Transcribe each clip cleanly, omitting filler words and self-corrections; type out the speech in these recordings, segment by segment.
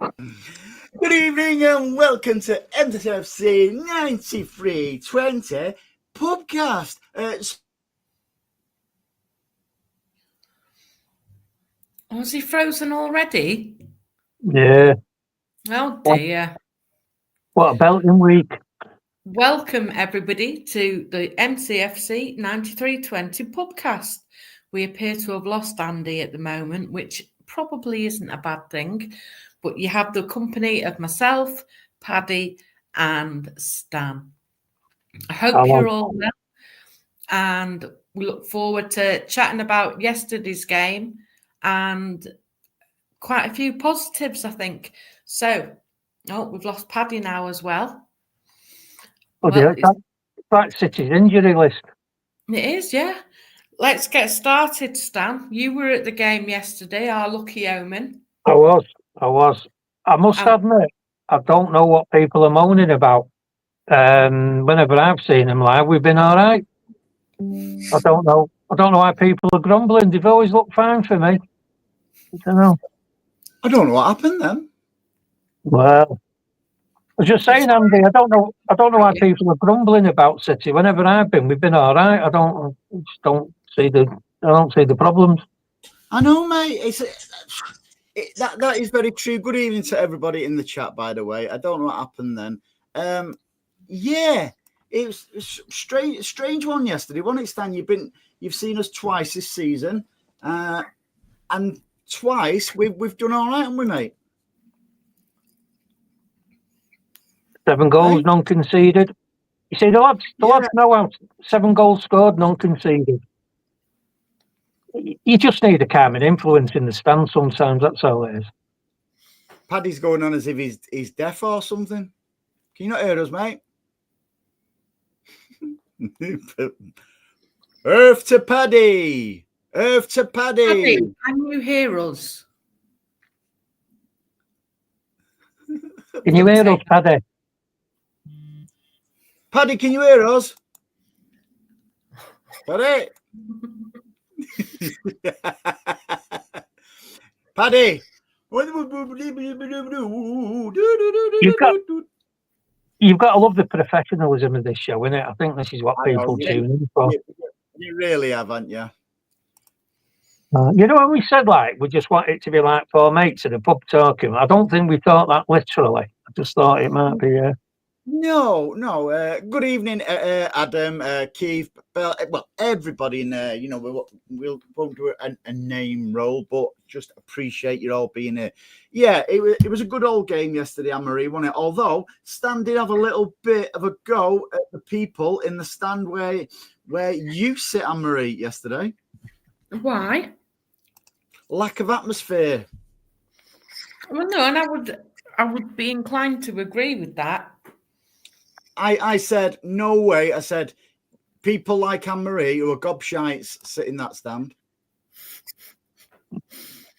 Good evening and welcome to MCFC 9320 PUBcast. Was he frozen already? Yeah. Oh dear. What a belting week. Welcome everybody to the MCFC 9320 PUBcast. We appear to have lost Andy at the moment, which probably isn't a bad thing, but you have the company of myself, Paddy and Stan. I hope you're all well, and we look forward to chatting about yesterday's game and quite a few positives, I think. So, we've lost Paddy now as well. That's City's injury list. It is, yeah. Let's get started, Stan. You were at the game yesterday, our lucky omen. I was. I must admit, I don't know what people are moaning about. Whenever I've seen them live, we've been all right. I don't know why people are grumbling. They've always looked fine for me. I don't know what happened then. Well, I was just saying, Andy, I don't know why people are grumbling about City. Whenever I've been, we've been all right. I don't see the problems. I know, mate. That is very true. Good evening to everybody in the chat, by the way. I don't know what happened then. Yeah, it was a strange one yesterday, wasn't it, Stan? You've seen us twice this season, and twice we've done all right, haven't we, mate? 7 goals, none conceded. You see, the lads know how 7 goals scored, none conceded. You just need a calming influence in the stand sometimes, that's all it is. Paddy's going on as if he's deaf or something. Can you not hear us, mate? Earth to Paddy! Earth to Paddy! Paddy, can you hear us? Can you hear us, Paddy? Paddy, can you hear us? Paddy? Paddy! You've got to love the professionalism of this show, innit? I think this is what people tune in for. You really have, haven't you? You know, when we said, we just want it to be like 4 mates in a pub talking, I don't think we thought that literally. I just thought it might be... No. Good evening, Adam, Keith, well, everybody in there. You know, we won't do a name roll, but just appreciate you all being here. Yeah, it was a good old game yesterday, Anne-Marie, wasn't it? Although Stan did have a little bit of a go at the people in the stand where you sit, Anne-Marie, yesterday. Why? Lack of atmosphere. Well, no, and I would be inclined to agree with that. I said, no way. I said, people like Anne-Marie who are gobshites sit in that stand.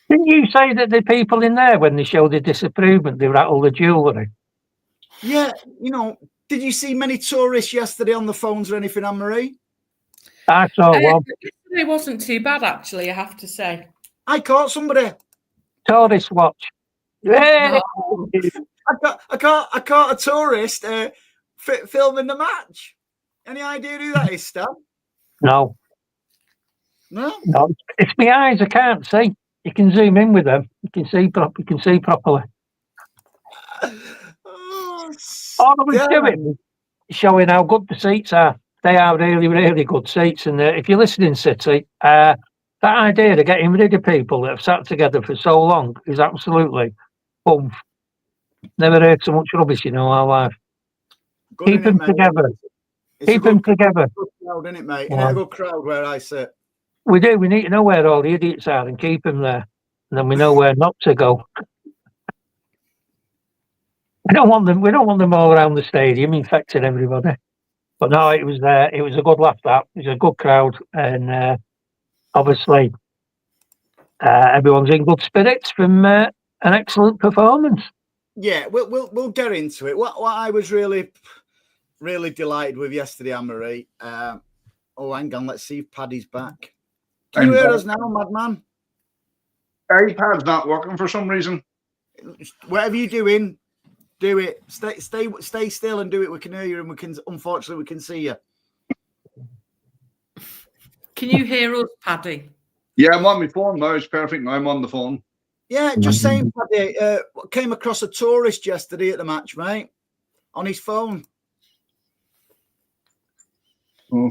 Didn't you say that the people in there, when they show the disapproval, they rattle the jewellery? Yeah, you know, did you see many tourists yesterday on the phones or anything, Anne-Marie? I saw one. It wasn't too bad, actually, I have to say. I caught somebody. Tourist watch. Yeah. I caught a tourist filming the match. Any idea who that is, Stan? No. It's my eyes. I can't see. You can zoom in with them. You can see properly. All I was doing, showing how good the seats are. They are really, really good seats. And if you're listening, City, that idea of getting rid of people that have sat together for so long is absolutely boom. Never heard so much rubbish in all our life. Keep them together. Keep them together. Good crowd, isn't it, mate? Yeah. A good crowd where I sit. We do. We need to know where all the idiots are and keep them there. And then we know where not to go. We don't want them all around the stadium infecting everybody. But no, it was a good laugh. That it was a good crowd, and obviously everyone's in good spirits from an excellent performance. Yeah, we'll get into it. What I was really delighted with yesterday, Anne-Marie. Hang on, let's see if Paddy's back. Can you hear us now, madman? iPad's not working for some reason. whatever you're doing, do it. Stay still and do it. We can hear you, and unfortunately we can see you. Can you hear us, Paddy? Yeah, I'm on my phone now. It's perfect. I'm on the phone. Yeah, just saying, Paddy, came across a tourist yesterday at the match, mate, on his phone. Oh.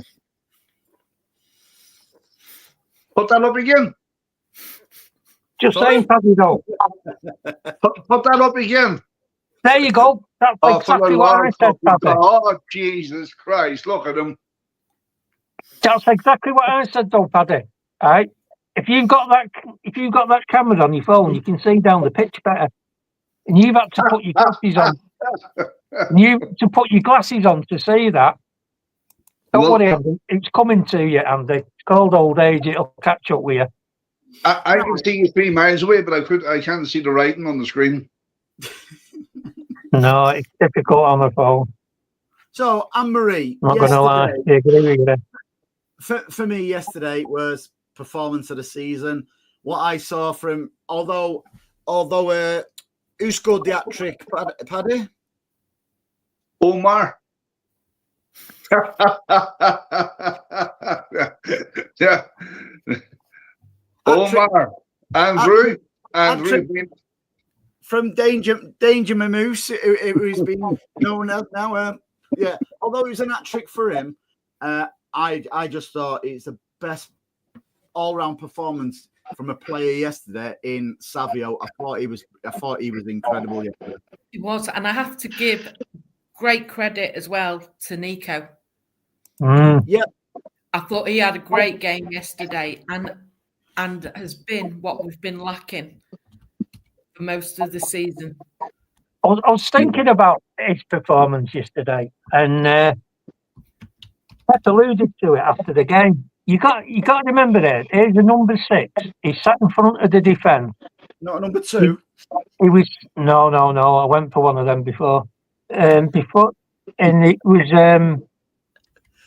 Put that up again. Just saying, Paddy, though. Put that up again. There you go. That's exactly what I said, Paddy. Oh, Jesus Christ. Look at him. That's exactly what I said, though, Paddy. All right. If you've got that camera on your phone, you can see down the pitch better. And you've had to put your glasses on. To put your glasses on to see that. Don't worry, Andy. It's coming to you, Andy. It's called old age. It'll catch up with you. I can see you 3 miles away, but I can't see the writing on the screen. No, it's difficult on the phone. So, Anne-Marie, not going to lie. I agree with you. For me, yesterday was performance of the season. What I saw from, although who scored the hat-trick, Paddy? Omar. Yeah. Omar. Andrew. From Danger Mamoose, who's been known as now. Yeah, although it was an hat-trick for him, I just thought it's the best all-round performance from a player yesterday in Savio. I thought he was incredible yesterday. He was, and I have to give great credit as well to Nico. Yeah, I thought he had a great game yesterday, and has been what we've been lacking for most of the season. I was thinking about his performance yesterday, and Pep alluded to it after the game. You got to remember that here's the number 6. He sat in front of the defence. Not number 2. He was no. I went for one of them before. And it was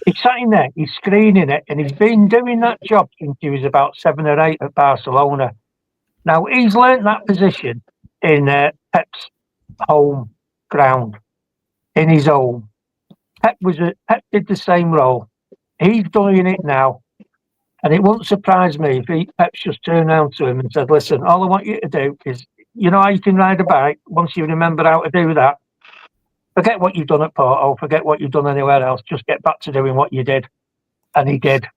he's sat in there. He's screening it, and he's been doing that job since he was about 7 or 8 at Barcelona. Now he's learnt that position in Pep's home ground, in his home. Pep did the same role. He's doing it now, and it won't surprise me if Pep's just turned around to him and said, "Listen, all I want you to do is, you know how you can ride a bike. Once you remember how to do that, forget what you've done at Porto, forget what you've done anywhere else. Just get back to doing what you did." And he did.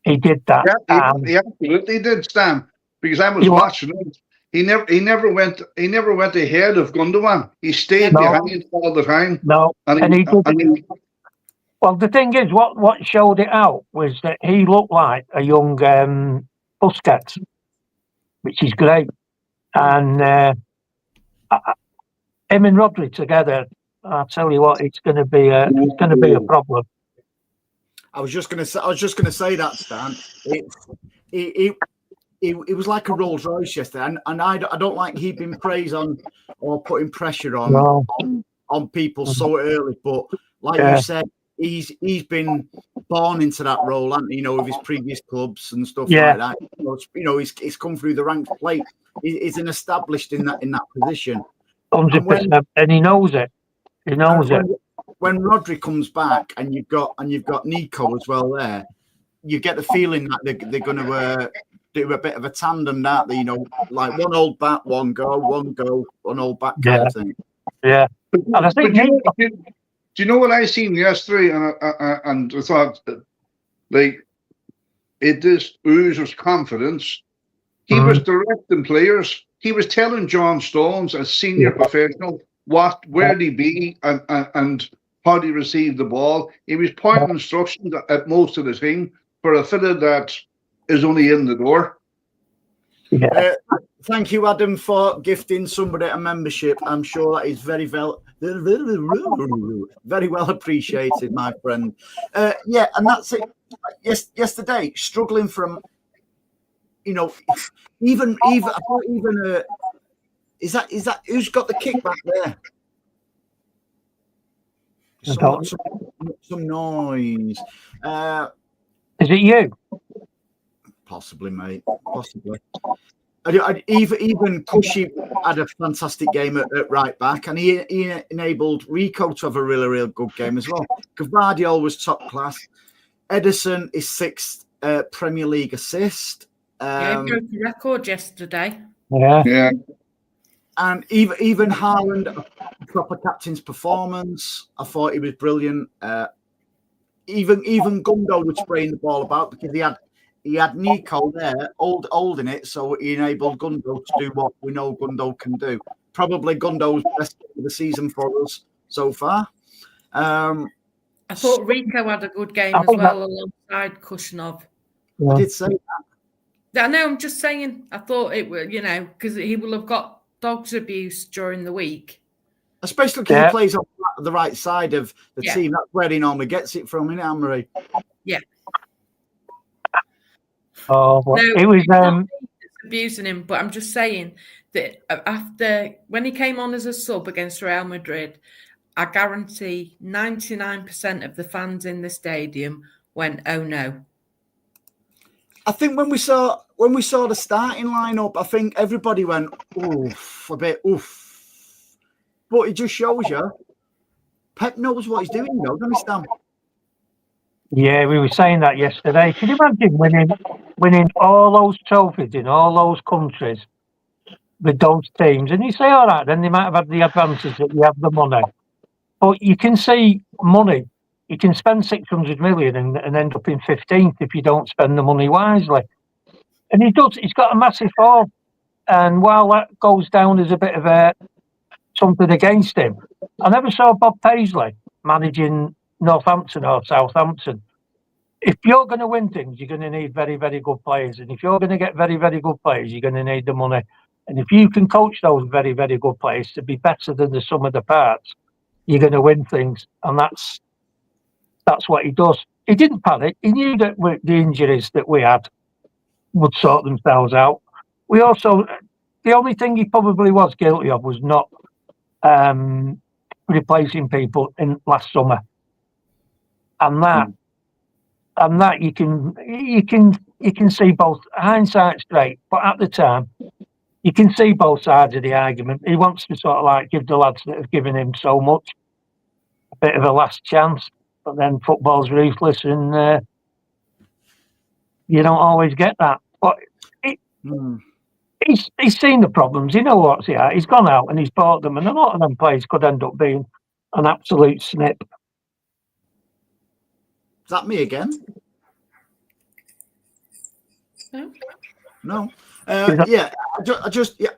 He did that. Yeah, he absolutely did, Stan. Because I was watching it. He never went ahead of Gundogan. He stayed behind all the time. No, and he did. Well, the thing is, what showed it out was that he looked like a young Busquets, which is great. And him and Rodri together, I'll tell you what, it's going to be a problem. I was just going to say that, Stan. It was like a Rolls Royce yesterday, and I don't like heaping praise on or putting pressure on people so early. But like you said, he's been born into that role, hasn't he? You know, with his previous clubs and stuff like that. You know, he's come through the ranks. He's an established in that position. 100%, and he knows it. He knows it. When Rodri comes back, and you've got Nico as well there, you get the feeling that they're going to do a bit of a tandem, that you know, like one old bat, one go, one old bat kind of thing. Yeah, and I think. Do you know what I seen yesterday? And I thought, like, it just oozes confidence. He was directing players. He was telling John Stones, as senior professional, where he be and how to receive the ball. He was pointing instructions at most of the team for a fella that is only in the door. Thank you, Adam, for gifting somebody a membership. I'm sure that is very well appreciated, my friend. And that's it. Yesterday, struggling from, you know, even is that who's got the kick back there? Some noise. Is it you? Possibly, mate. Possibly. Even Cushy had a fantastic game at right back, and he enabled Rico to have a really, real good game as well. Gavardiol was top class. Edison is 6th Premier League assist. He broke the record yesterday. Yeah. And even Haaland, a proper captain's performance. I thought he was brilliant. Even Gundo was spraying the ball about because he had Nico there holding it, so he enabled Gundo to do what we know Gundo can do. Probably Gundo's best game of the season for us so far. I thought Rico had a good game as well alongside Kushnov. I did say that. I know, I'm just saying, I thought it would, because he will have got dogs abuse during the week. Especially because he plays on the right side of the team. That's where he normally gets it from, isn't it, Anne-Marie? Yeah. Oh, well, no, it was abusing him, but I'm just saying that when he came on as a sub against Real Madrid, I guarantee 99% of the fans in the stadium went, "Oh no." I think when we saw the starting lineup, I think everybody went oof, a bit oof. But it just shows you Pep knows what he's doing, doesn't he, Stan? Yeah, we were saying that yesterday. Can you imagine winning all those trophies in all those countries with those teams? And you say, all right, then they might have had the advantage that you have the money. But you can see money. You can spend 600 million and end up in 15th if you don't spend the money wisely. And he's got a massive fall. And while that goes down as a bit of something against him, I never saw Bob Paisley managing Northampton or Southampton. If you're going to win things, you're going to need very, very good players. And if you're going to get very, very good players, you're going to need the money. And if you can coach those very, very good players to be better than the sum of the parts, you're going to win things. And that's what he does. He didn't panic. He knew that the injuries that we had would sort themselves out. We also, the only thing he probably was guilty of was not replacing people in last summer. And that you can see both. Hindsight's great, but at the time you can see both sides of the argument. He wants to sort of like give the lads that have given him so much a bit of a last chance, but then football's ruthless, and you don't always get that. But he's seen the problems. He knows what's here. He's gone out and he's bought them, and a lot of them players could end up being an absolute snip. Is that me again? No.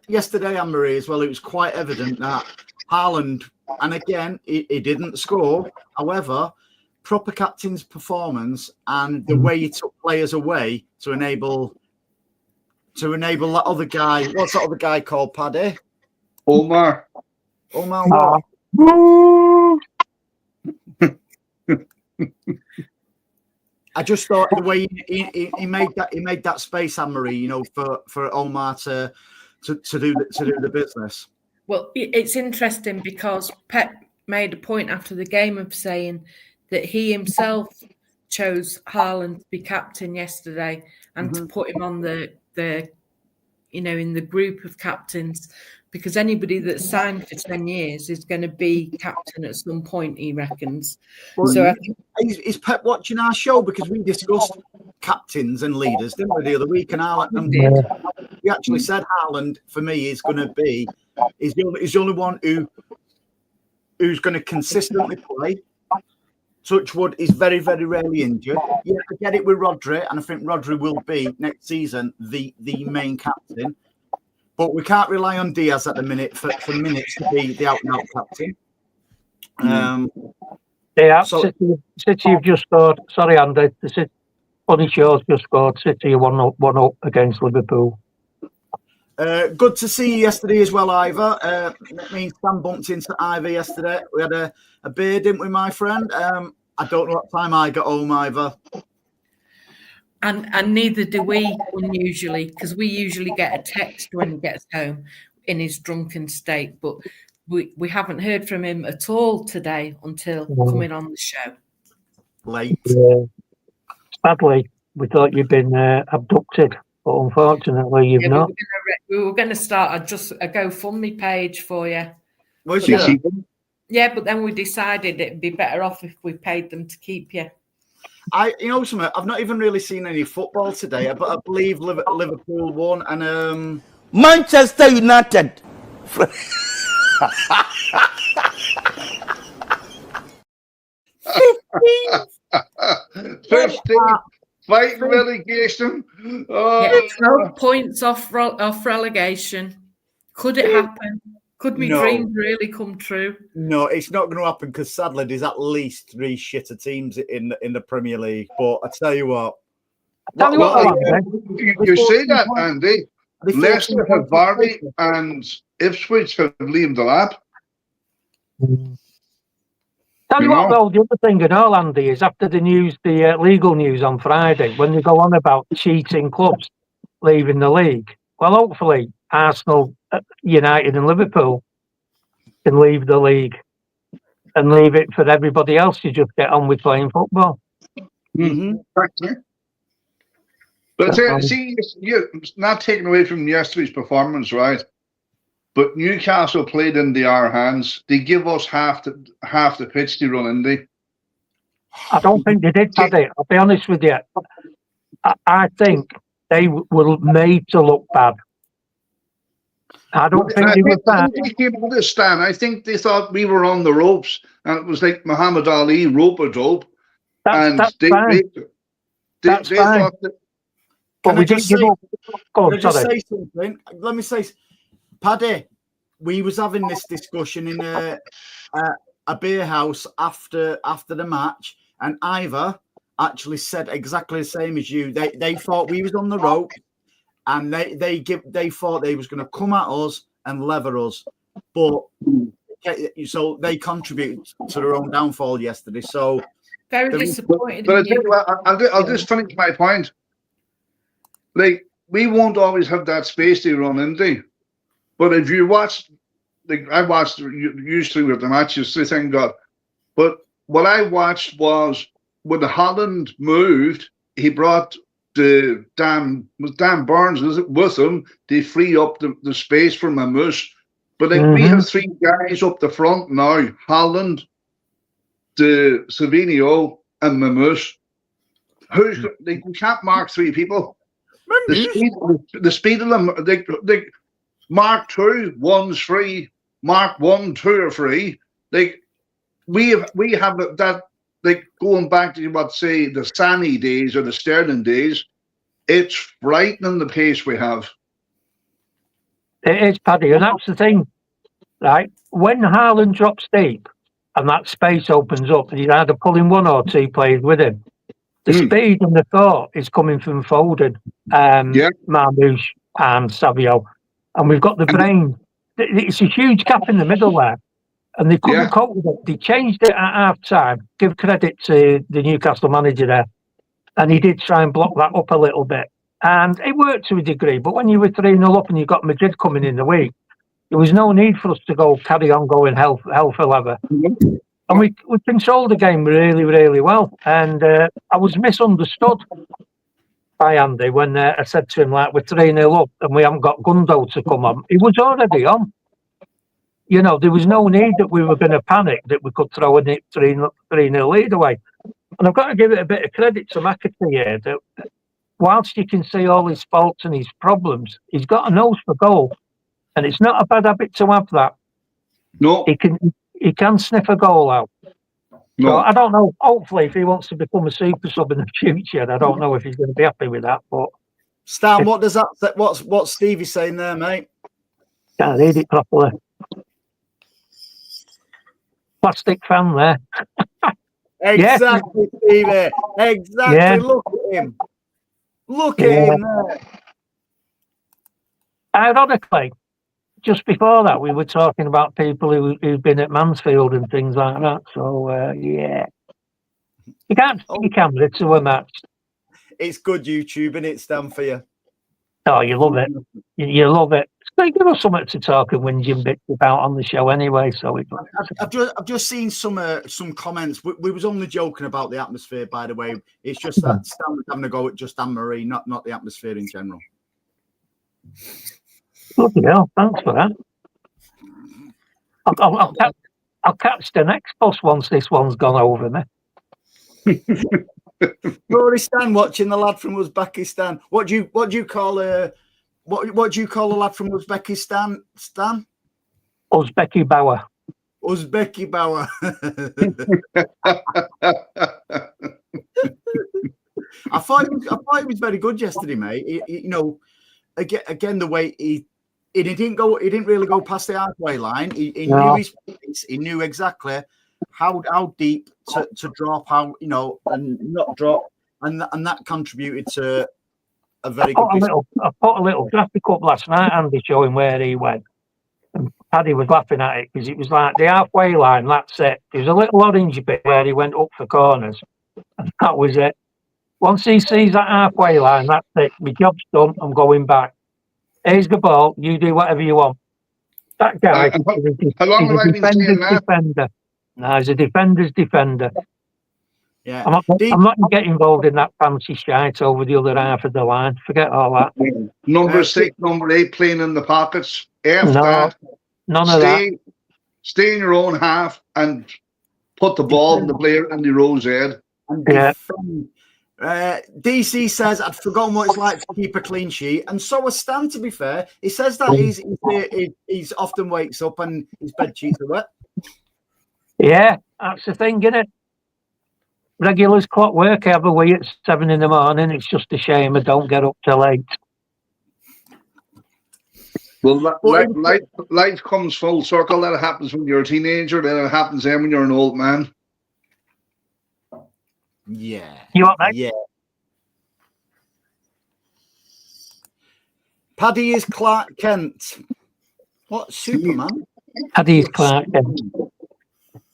Yesterday, Anne-Marie, as well, it was quite evident that Haaland, and again, he didn't score. However, proper captain's performance and the way he took players away to enable that other guy. What's that other guy called, Paddy? Omar what? I just thought the way he made that space, Anne-Marie, for Omar to do the business. Well, it's interesting because Pep made a point after the game of saying that he himself chose Haaland to be captain yesterday and to put him on the in the group of captains, because anybody that's signed for 10 years is going to be captain at some point, he reckons. Well, so I think, is Pep watching our show? Because we discussed captains and leaders, didn't we, the other week? And we actually said Haaland, for me, is going to be is the only one who's going to consistently play. Touchwood is very, very rarely injured. Yeah, I get it with Rodri, and I think Rodri will be next season the main captain. But we can't rely on Diaz at the minute for minutes to be the out-and-out captain. City have just scored. Sorry, Andy. The Funny Show's just scored. City are 1-up against Liverpool. Good to see you yesterday as well, Ivor. Me and Sam bumped into Ivor yesterday. We had a beer, didn't we, my friend? I don't know what time I got home, Ivor. And neither do we, unusually, because we usually get a text when he gets home in his drunken state. But we haven't heard from him at all today until coming on the show. Late. Sadly, we thought you'd been abducted. but unfortunately, you've not. We were going to start a GoFundMe page for you. Was You see you? them? Yeah, but then we decided it'd be better off if we paid them to keep you. You know something, I've not even really seen any football today, but I believe Liverpool won, and Manchester United. First thing, fighting relegation. Yeah, 12 points off relegation. Could it happen? Could my No. dreams really come true? no, it's not going to happen because sadly there's at least 3 shitter teams in the Premier League. But I tell you what, Tell you what, Well, Andy, you say that, Andy. they Leicester 14 have points Vardy and Ipswich have Liam Delap. Tell you You what, know? though, the other thing and all, Andy, is after the news, the legal news on Friday, when they go on about cheating clubs leaving the league, well, hopefully Arsenal, United and Liverpool can leave the league and leave it for everybody else to just get on with playing football. Mm-hmm. Exactly. But see, you're not taking away from yesterday's performance, right? But Newcastle played into our hands. They give us half the pitch to run in. I don't think they did, Paddy. I'll be honest with you. I think they were made to look bad. I don't think they were bad. They came out of stand. I think they thought we were on the ropes, and it was like Muhammad Ali rope-a-dope. That's fine. That's they fine. thought that. But we didn't give up. Go on, Can I just sorry. say something? Let me say, Paddy, we was having this discussion in a beer house after the match, and Ivor actually said exactly the same as you. They thought we was on the rope, and they thought they was going to come at us and lever us, but so they contributed to their own downfall yesterday. So Very disappointed. But I in tell you. you what, I'll just finish my point. Like, we won't always have that space to run into. But if you watch, like I watched usually with the matches, thank God. But what I watched was when Holland moved, he brought the Dan Burns with him. They free up the space for Mamouche. But like we have 3 guys up the front now: Holland, the Savinio, and Mamouche. We can't mark 3 people. The speed of them, they Mark 2, 1's free. Mark 1, 2 are free. Like we have that. Like going back to what say the Sani days or the Sterling days, it's frightening the pace we have. It is, Paddy, and that's the thing, right? When Haaland drops deep and that space opens up, and he's either pulling 1 or 2 players with him, the speed and the thought is coming from Foden, Marmouche and Savio. And we've got the brain. It's a huge gap in the middle there. And they couldn't cope with it. They changed it at half-time. Give credit to the Newcastle manager there. And he did try and block that up a little bit. And it worked to a degree. But when you were 3-0 up and you got Madrid coming in the week, there was no need for us to carry on going hell for leather. And we controlled the game really, really well. And I was misunderstood by Andy when I said to him, like, we're 3-0 up and we haven't got Gundo to come on. He was already on. You know, there was no need that we were going to panic that we could throw a 3-0 lead away. And I've got to give it a bit of credit to McAtee here that whilst you can see all his faults and his problems, he's got a nose for goal. And it's not a bad habit to have that. No. He can sniff a goal out. No. So I don't know. Hopefully, if he wants to become a super sub in the future, I don't know if he's going to be happy with that. But Stan, what does that? What's Stevie saying there, mate? Can't read it properly. Plastic fan there. Exactly, Stevie. Exactly. Yeah. Look at him. Look at him there. Ironically, just before that, we were talking about people who've been at Mansfield and things like that. So, yeah. You can't take your camera to a match. It's good YouTube, and it's done for you. Oh, you love it. You love it. They give us something to talk and whinge bits about on the show anyway. So I've just seen some comments. We was only joking about the atmosphere, by the way. It's just that Stan was having a go at just Anne Marie, not the atmosphere in general. Bloody hell, thanks for that. I'll catch the next bus once this one's gone over me. Rory Stan watching the lad from Uzbekistan. What do you call what do you call the lad from Uzbekistan? Stan? Uzbeki Bauer. Uzbeki Bauer. I thought he was very good yesterday, mate. You know, again the way he didn't really go past the halfway line. He knew his place. He knew exactly how deep to drop, how, you know, and not drop, and that contributed to a very good. I put a little graphic up last night, Andy, showing where he went. And Paddy was laughing at it because it was like the halfway line, that's it. There's a little orange bit where he went up for corners, and that was it. Once he sees that halfway line, that's it. My job's done. I'm going back. Here's the ball. You do whatever you want. That guy is a defender's defender. No, he's a defender's defender. Yeah, I'm not getting involved in that fancy shite over the other half of the line. Forget all that. Number 6, number 8 playing in the pockets. None of that. Stay in your own half and put the ball in the player in the rose head. Yeah. DC says, I'd forgotten what it's like to keep a clean sheet. And so has Stan, to be fair. He says that he's often wakes up and his bed sheets are wet. Yeah, that's the thing, isn't it? Regulars clock work every week at 7 in the morning. It's just a shame I don't get up till 8. Well, life comes full circle. That happens when you're a teenager. Then it happens then when you're an old man. Yeah. You want that? Yeah. Paddy is Clark Kent. What? Superman? Paddy is Clark Kent.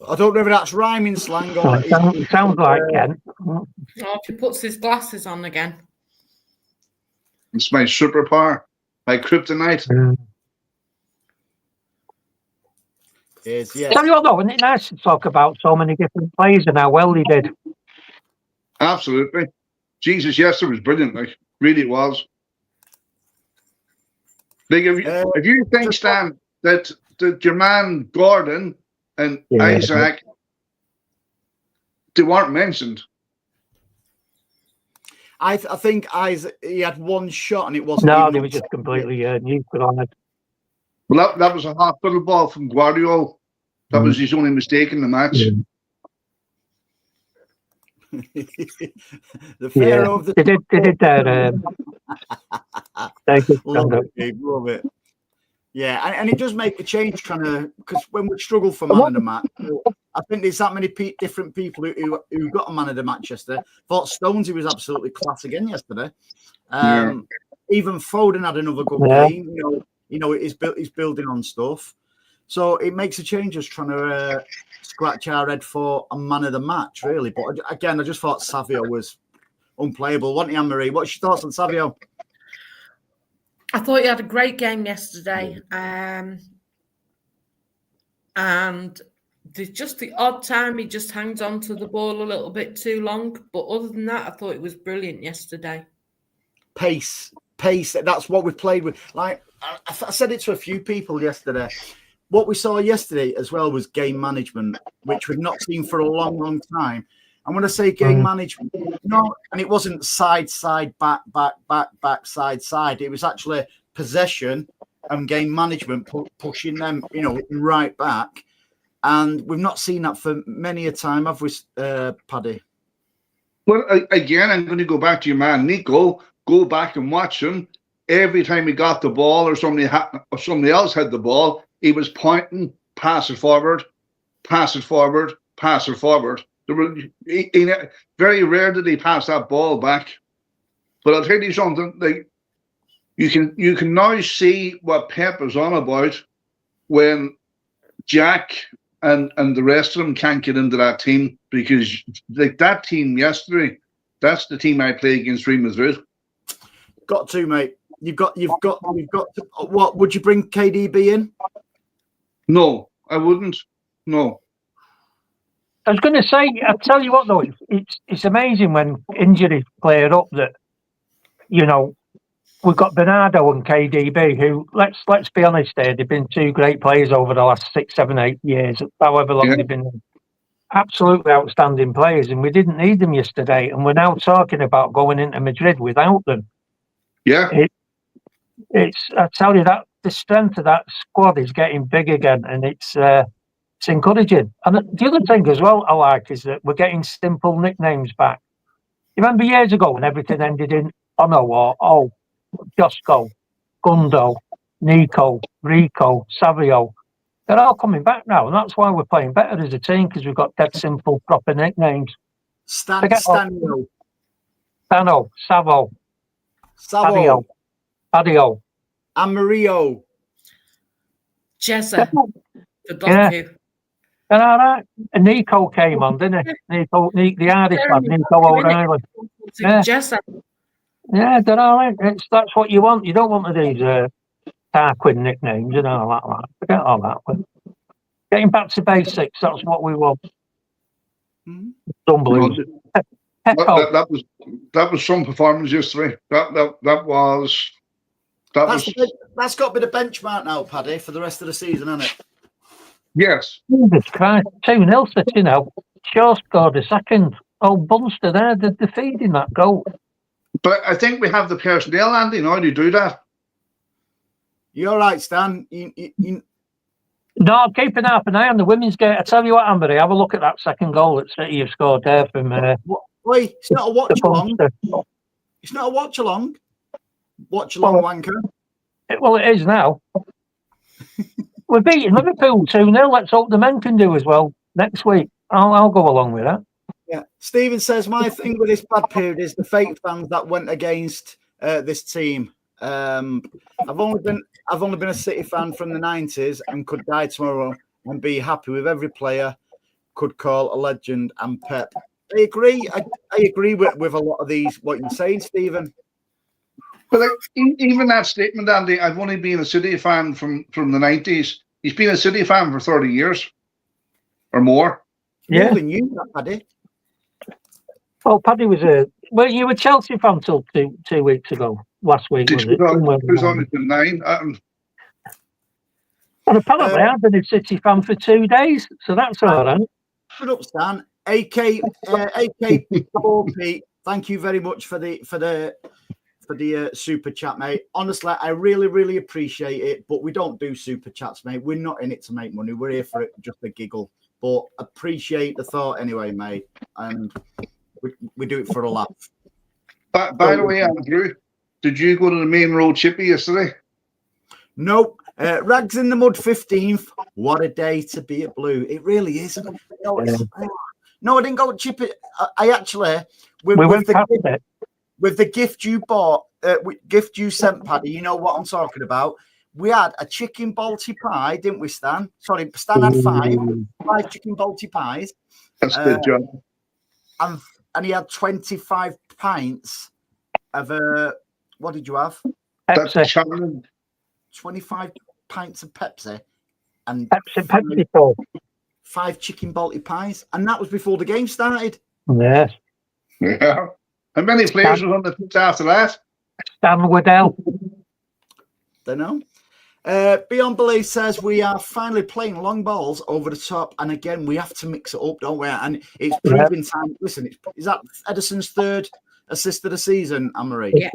I don't know if that's rhyming slang or... It sounds like Kent. Oh, if he puts his glasses on again. It's my superpower. My kryptonite. Yes, yeah. Tell you what, though, isn't it nice to talk about so many different players and how well they did? Absolutely. Jesus, yesterday was brilliant. Like, really it was. Like, if you think, Stan, that your man Gordon and Isaac, they weren't mentioned. I think Isaac, he had one shot and it wasn't. No, they were just completely neutralised. Well, that was a hospital ball from Guardiola. That was his only mistake in the match. The Pharaoh of the... They did that. Love it. Yeah, and it does make a change trying to... Because when we struggle for man of the match, I think there's that many different people who got a man of the match yesterday. Thought Stonesy was absolutely class again yesterday. Even Foden had another good game. You know, he's building on stuff. So it makes a change just trying to scratch our head for a man of the match, really. But again, I just thought Savio was unplayable. Wasn't he, Anne-Marie? What's your thoughts on Savio? I thought he had a great game yesterday. And there's just the odd time he just hangs on to the ball a little bit too long. But other than that, I thought it was brilliant yesterday. Pace. That's what we played with. Like, I said it to a few people yesterday. What we saw yesterday as well was game management, which we've not seen for a long, long time. And when I say game management, and it wasn't side, back, side. It was actually possession and game management, pushing them, right back. And we've not seen that for many a time, have we, Paddy? Well, again, I'm going to go back to your man, Nico. Go back and watch him. Every time he got the ball or somebody else had the ball, he was pointing, pass it forward, pass it forward, pass it forward. Very rare did he pass that ball back. But I'll tell you something, like, you can now see what Pep is on about when Jack and the rest of them can't get into that team, because like that team yesterday, that's the team I play against Real Madrid. Got to, mate. You've got to. What would you bring KDB in? No, I wouldn't. No. I was going to say, I'll tell you what though, it's amazing when injuries flare up that, we've got Bernardo and KDB, who let's be honest, here, they've been two great players over the last 6, 7, 8 years, however long they've been. Absolutely outstanding players, and we didn't need them yesterday, and we're now talking about going into Madrid without them. Yeah. It's I tell you that the strength of that squad is getting big again, and it's encouraging. And the other thing as well I like is that we're getting simple nicknames back. You remember years ago when everything ended in Ono or Josco, Gundo, Nico, Rico, Savio. They're all coming back now, and that's why we're playing better as a team, because we've got dead simple, proper nicknames. Stanio. Stano, Savo, Savo. Adio. Amarillo. Jezza. Forgot Yeah. you. And all right. And Nico came on, didn't he? Nico, the hardest lad, Nico O'Reilly. Yeah. Jezza. Yeah, they're all right. That's what you want. You don't want these Tarquin nicknames and all that. Forget all that. But getting back to basics, that's what we want. Unbelievable. That was some performance yesterday. That's got to be the benchmark now, Paddy, for the rest of the season, hasn't it? Yes. Jesus Christ, 2-0, you know. Shaw scored a second. Oh, Bunster there, they're defeating that goal. But I think we have the personnel, Andy, now to do that. You're right, Stan. No, I'm keeping half an eye on the women's game. I tell you what, Amber, have a look at that second goal that City have scored there from. Wait, it's not a watch along. It's not a watch along. Watch along, wanker. Well, it is now. We're beating Liverpool 2-0. Let's hope the men can do as well next week. I'll go along with that. Yeah. Stephen says my thing with this bad period is the fake fans that went against this team. I've only been a City fan from the 90s and could die tomorrow and be happy with every player. Could call a legend and Pep. I agree. I agree with a lot of these. What you're saying, Stephen. But even that statement, Andy, I've only been a City fan from the 90s. He's been a City fan for 30 years or more. Yeah. More than you, Paddy. Well, Paddy was you were a Chelsea fan till 2 weeks ago. Last week, was it? 2009. And apparently, I've been a City fan for 2 days, so that's all right. Shut up, Stan. AK 4P. Thank you very much for the super chat, mate. Honestly, I really appreciate it, but we don't do super chats, mate. We're not in it to make money. We're here for it, just a giggle. But appreciate the thought anyway, mate. And we do it for a laugh. By the way, Andrew, did you go to the main road chippy yesterday? Nope. Rags in the Mud 15th. What a day to be a Blue. It really is. No, I didn't go to chip it. I actually with the gift you bought, gift you sent, Paddy. You know what I'm talking about. We had a chicken balti pie, didn't we, Stan? Sorry, Stan had five chicken balti pies. That's a good job. And he had 25 pints of what did you have? Pepsi. 25 pints of Pepsi and Pepsi. 5 chicken balti pies, and that was before the game started. Yes. Yeah. How many players were on the pitch after that? Stan Waddell. Don't know. Beyond Belief says we are finally playing long balls over the top, and again we have to mix it up, don't we? And it's proving time. Listen, is that Edison's 3rd assist of the season, Anne-Marie? Yeah.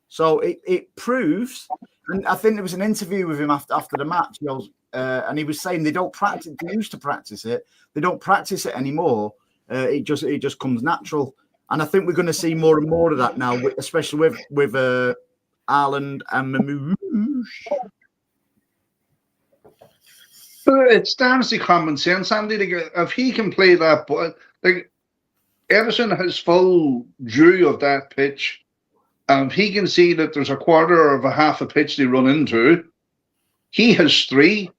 So it proves, and I think there was an interview with him after the match, and he was saying they don't practice. They used to practice it. They don't practice it anymore. It just comes natural, and I think we're going to see more and more of that now, especially with Ireland and Mamouche. It stands to common sense, Andy. If he can play that, but Edison has full view of that pitch. And if he can see that there's a quarter of a half a pitch they run into, he has 3.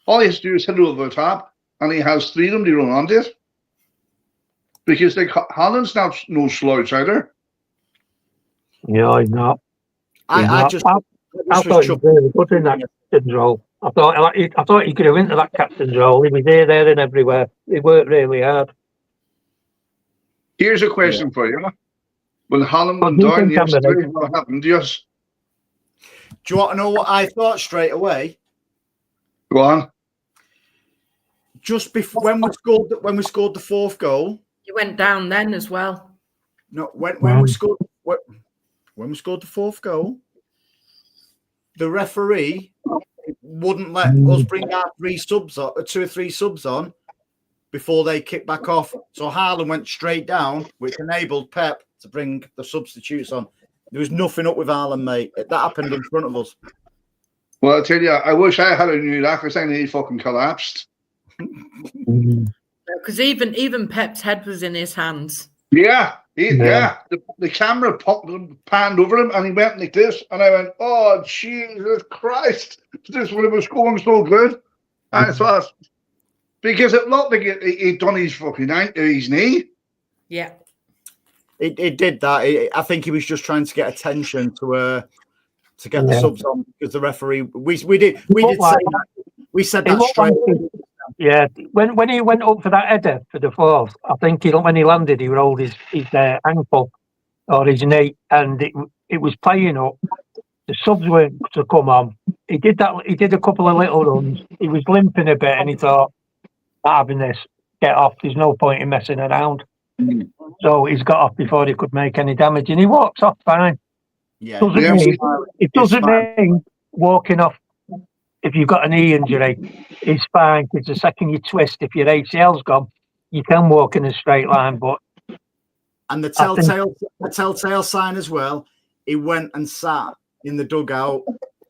All he has to do is hit it over the top, and he has 3 of them to run onto it. Because Holland's not no slouch either. Yeah, he's not. I thought he was really good in that captain's role. I thought he could have into that captain's role. He was there, and everywhere. He worked really hard. Here's a question for you. When Hallam went down yesterday, what happened? Yes. Do you want to know what I thought straight away? Go on. Just before when we scored the fourth goal, You went down then as well. no, when we scored the fourth goal, the referee wouldn't let us bring our 2 or 3 subs on before they kicked back off. So Haaland went straight down, which enabled Pep to bring the substitutes on. There was nothing up with Haaland, mate. That happened in front of us. Well, I tell you, I wish I had knew that because I think he fucking collapsed. Because even Pep's head was in his hands. Yeah. The camera panned over him and he went like this. And I went, oh, Jesus Christ. This one was going so good. I thought, because it looked like he'd done his fucking his knee. Yeah. It did that. I think he was just trying to get attention to get the subs on because the referee. We did say that. We said that straight. Yeah, when he went up for that header for the fourth, I think when he landed, he rolled his ankle or his knee, and it was playing up. The subs weren't to come on. He did that. He did a couple of little runs. He was limping a bit, and he thought, "Not having this. Get off. There's no point in messing around." So he's got off before he could make any damage, and he walks off fine. Yeah, it doesn't mean walking off. If you've got a knee injury, it's fine because the second you twist, if your ACL's gone, you can walk in a straight line. But the telltale sign as well, he went and sat in the dugout,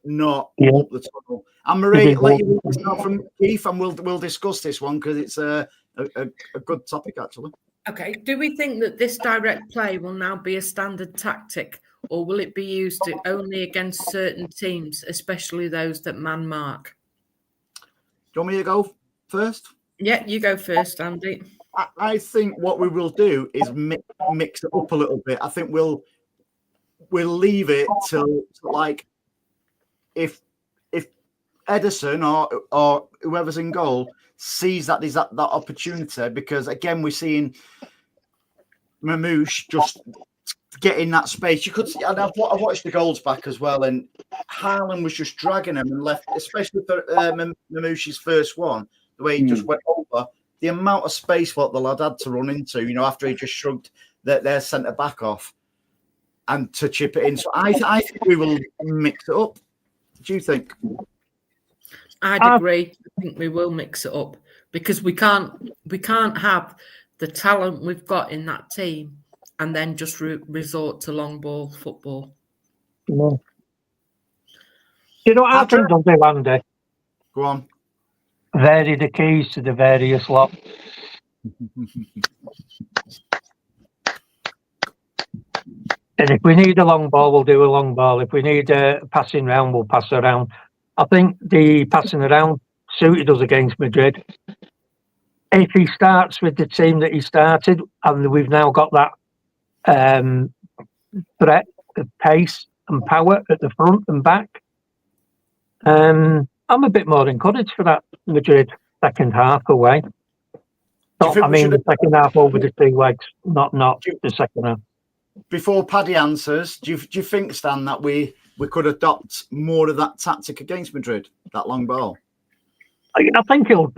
not up the tunnel. And Marie, let you read this now from Keith, and we'll discuss this one because it's a good topic actually. Okay. Do we think that this direct play will now be a standard tactic? Or will it be used only against certain teams, especially those that man mark? Do you want me to go first? Yeah, you go first, Andy. I think what we will do is mix it up a little bit. I think we'll leave it till like if Edison or whoever's in goal sees that there's that opportunity, because again we're seeing Mamouche just get in that space. You could see, and I've watched the goals back as well, and Haaland was just dragging him and left, especially for Mamouche's first one, the way he just went over. The amount of space what the lad had to run into, after he just shrugged their centre back off and to chip it in. So I think we will mix it up. What do you think? I'd agree. I think we will mix it up because we can't have the talent we've got in that team and then just resort to long ball football. No. You know what I think they'll do, Andy? Go on. Vary the keys to the various lot. And if we need a long ball, we'll do a long ball. If we need a passing round, we'll pass around. I think the passing around suited us against Madrid. If he starts with the team that he started, and we've now got that threat of pace and power at the front and back, I'm a bit more encouraged for that Madrid second half away. The second half over the 2 legs, not the second half. Before Paddy answers, do you think, Stan, that we could adopt more of that tactic against Madrid, that long ball? I think he'll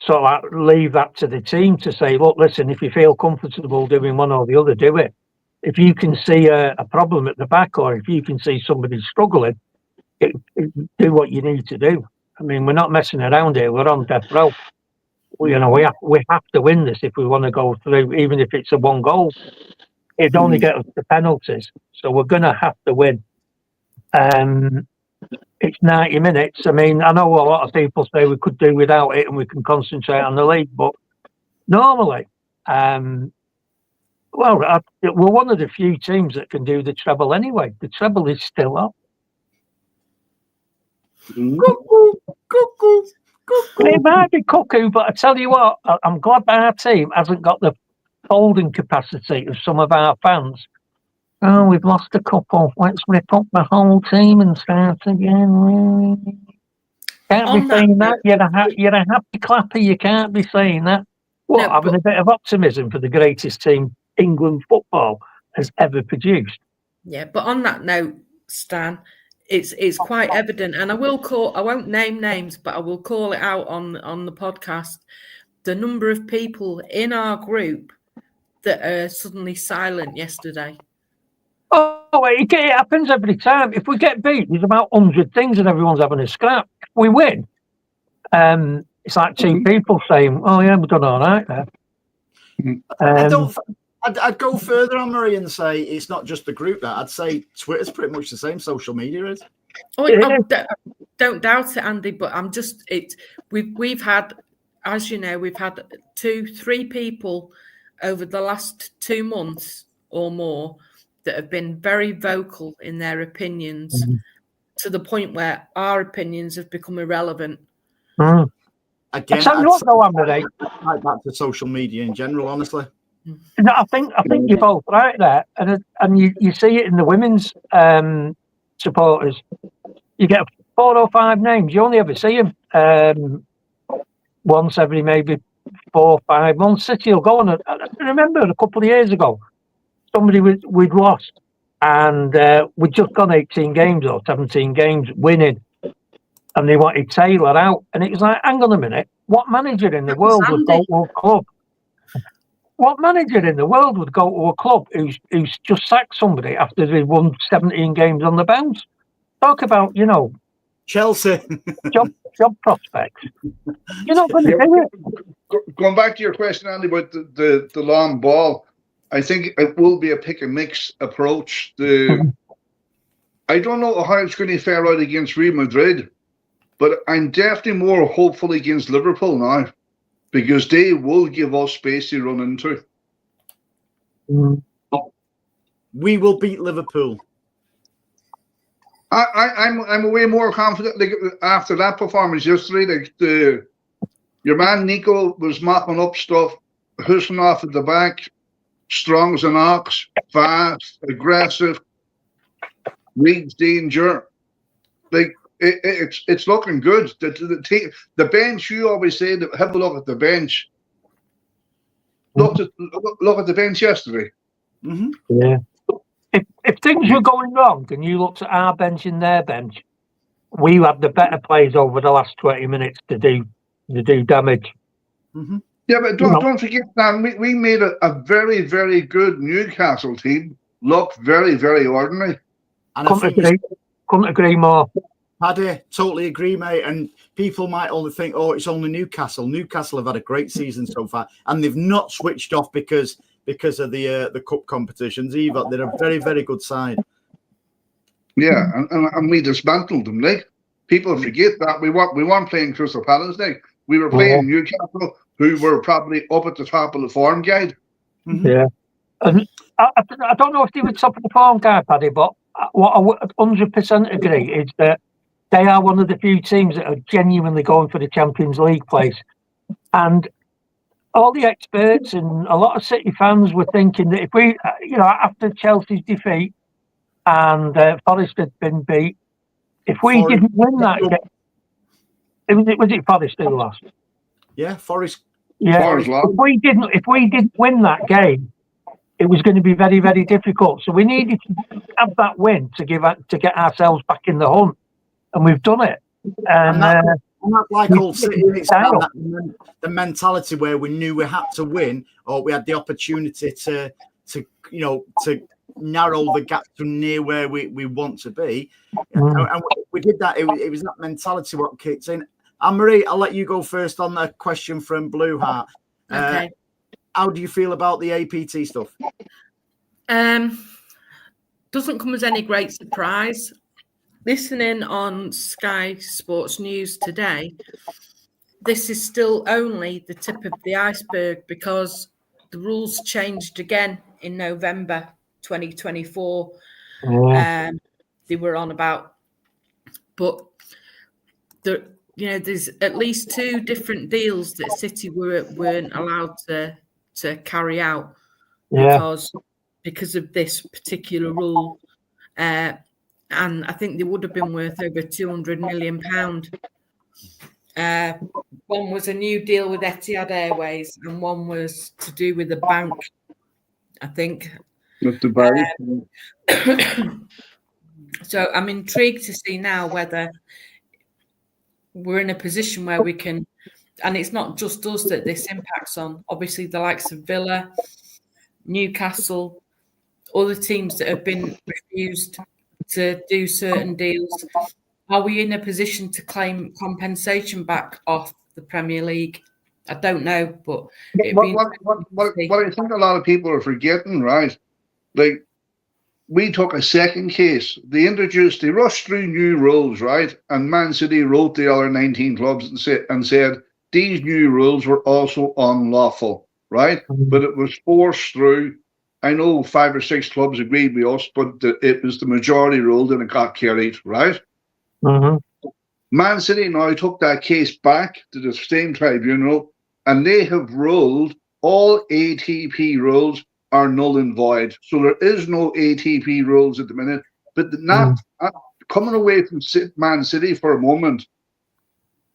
sort of leave that to the team to say, look, listen, if you feel comfortable doing one or the other, do it. If you can see a problem at the back, or if you can see somebody struggling, do what you need to do. I mean, we're not messing around here. We're on death row. We have to win this if we want to go through, even if it's a 1 goal. It'd only get us the penalties. So we're going to have to win. It's 90 minutes. I mean, I know a lot of people say we could do without it and we can concentrate on the league, but normally, we're one of the few teams that can do the treble anyway. The treble is still up. Cuckoo. It might be cuckoo, but I tell you what, I'm glad that our team hasn't got the holding capacity of some of our fans. Oh, we've lost a couple. Let's rip up the whole team and start again. Can't be saying that. You're a happy clapper. You can't be saying that. Having a bit of optimism for the greatest team, England football. has ever produced. Yeah, but on that note, Stan, it's quite evident, and I won't name names, but I will call it out on the podcast. The number of people in our group that are suddenly silent yesterday. Oh, it happens every time. If we get beat, there's about 100 things and everyone's having a scrap. If we win, it's like two people saying, "Oh yeah, we've done all right there." I'd go further on Murray and say it's not just the group. That I'd say Twitter's pretty much the same. Social media is. Don't doubt it, Andy. But I'm just we've had, as you know, we've had 2-3 people over the last 2 months or more that have been very vocal in their opinions to the point where our opinions have become irrelevant. Again, Andy, back to social media in general, honestly. No, I think you're both right there, and you see it in the women's supporters. You get 4 or 5 names. You only ever see them once every maybe 4 or 5 months. City will go on. I remember a couple of years ago, somebody we'd lost, and we'd just gone 18 games or 17 games winning, and they wanted Taylor out, and it was like, hang on a minute, what manager in the world would go to a club? What manager in the world would go to a club who's just sacked somebody after they've won 17 games on the bounce? Talk about, Chelsea job prospects. You're not going to do it. Going back to your question, Andy, about the long ball, I think it will be a pick and mix approach. I don't know how it's going to fare out against Real Madrid, but I'm definitely more hopeful against Liverpool now, because they will give us space to run into. We will beat Liverpool. I'm way more confident after that performance yesterday. Your man Nico was mopping up stuff, hissing off at the back, strong as an ox, fast, aggressive, reads danger. It's looking good. The bench, you always say, have a look at the bench. Look at the bench yesterday. Yeah. If things were going wrong and you looked at our bench and their bench, we had the better players over the last 20 minutes to do damage. Yeah, but don't forget, Dan, we made a very, very good Newcastle team look very, very ordinary. And couldn't agree more. Paddy, totally agree, mate. And people might only think, oh, it's only Newcastle. Newcastle have had a great season so far, and they've not switched off because of the cup competitions either. They're a very, very good side. Yeah, and we dismantled them. People forget that we weren't playing Crystal Palace. We were playing Newcastle, who were probably up at the top of the form guide. Yeah, and I don't know if they were top of the form guide, Paddy, but what I would 100% agree is that they are one of the few teams that are genuinely going for the Champions League place. And all the experts and a lot of City fans were thinking that if we, after Chelsea's defeat and Forest had been beat, if we didn't win that game, was it Forest who lost? Yeah, Forest. Yeah, if we didn't win that game, it was going to be very, very difficult. So we needed to have that win to get ourselves back in the hunt, and we've done it. And that's like old City. It's the mentality where we knew we had to win, or we had the opportunity to narrow the gap to near where we want to be, and we did that. It was that mentality what kicked in. Anne-Marie, I'll let you go first on the question from Blue Heart. Okay. How do you feel about the APT stuff? Doesn't come as any great surprise. Listening on Sky Sports News today, this is still only the tip of the iceberg, because the rules changed again in November 2024. They were on about, but there's at least 2 different deals that City weren't allowed to carry out because of this particular rule. And I think they would have been worth over £200 million. One was a new deal with Etihad Airways, and one was to do with the bank, I think. Not the bad. So I'm intrigued to see now whether we're in a position where we can, and it's not just us that this impacts on, obviously the likes of Villa, Newcastle, other teams that have been refused to do certain deals. Are we in a position to claim compensation back off the Premier League? I don't know, but what I think a lot of people are forgetting, right? Like, we took a second case. They rushed through new rules, right? And Man City wrote the other 19 clubs and said these new rules were also unlawful, right? But it was forced through. I know 5 or 6 clubs agreed with us, but it was the majority ruled and it got carried, right? Man City now took that case back to the same tribunal, and they have ruled all ATP rules are null and void. So there is no ATP rules at the minute. But not coming away from Man City for a moment,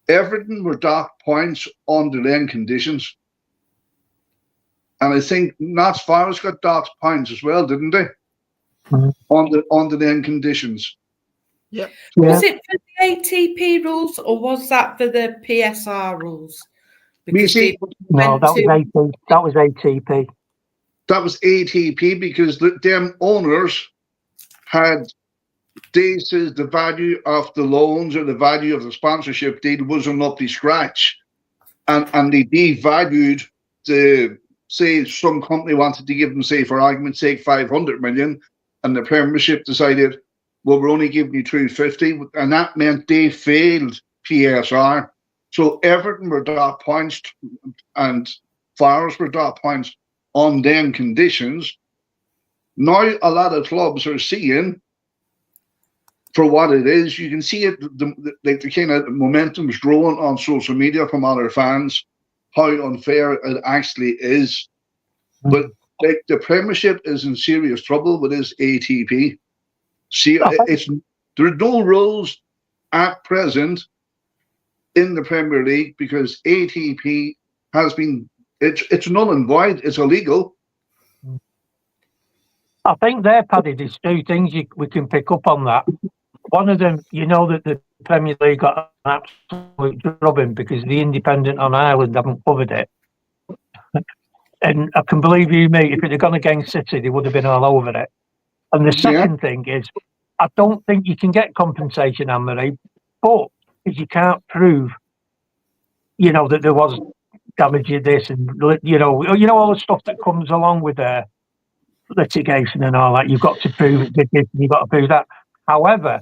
Everton were docked points on the then conditions. And I think Notts Forest got docked points as well, didn't they? On the then conditions. Yeah. Was it for the ATP rules or was that for the PSR rules? Because no, that was ATP. That was ATP because them owners they said the value of the loans or the value of the sponsorship deal wasn't up to scratch. And they devalued say some company wanted to give them, say, for argument's sake, 500 million, and the Premiership decided, well, we're only giving you 250, and that meant they failed PSR. So Everton were docked points and Forest were docked points on them conditions. Now a lot of clubs are seeing for what it is. You can see it, the kind of momentum is growing on social media from other fans, how unfair it actually is. But like, the Premiership is in serious trouble with this ATP. See, there are no rules at present in the Premier League because ATP has been, it's null and void, it's illegal. I think there, Paddy, there's 2 things we can pick up on that. One of them, you know that the Premier League got an absolute drubbing because the Independent on Ireland haven't covered it. And I can believe you, mate, if it had gone against City, they would have been all over it. And the second thing is, I don't think you can get compensation, Anne-Marie, but if you can't prove, that there was damage in this and, all the stuff that comes along with litigation and all that, you've got to prove it, and you've got to prove that. However,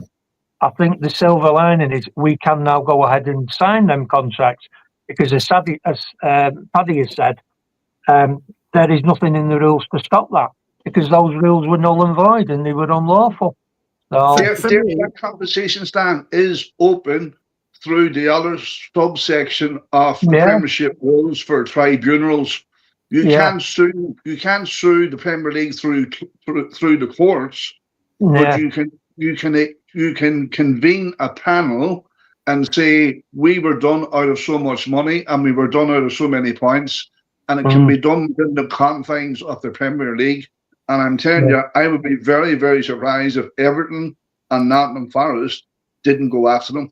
I think the silver lining is we can now go ahead and sign them contracts because, as Paddy has said, there is nothing in the rules to stop that because those rules were null and void and they were unlawful. So, that compensation stand is open through the other subsection of the Premiership rules for tribunals. You can't sue the Premier League through the courts, but you can convene a panel and say we were done out of so much money and we were done out of so many points, and it can be done within the confines of the Premier League. And I'm telling you, I would be very, very surprised if Everton and Nottingham Forest didn't go after them.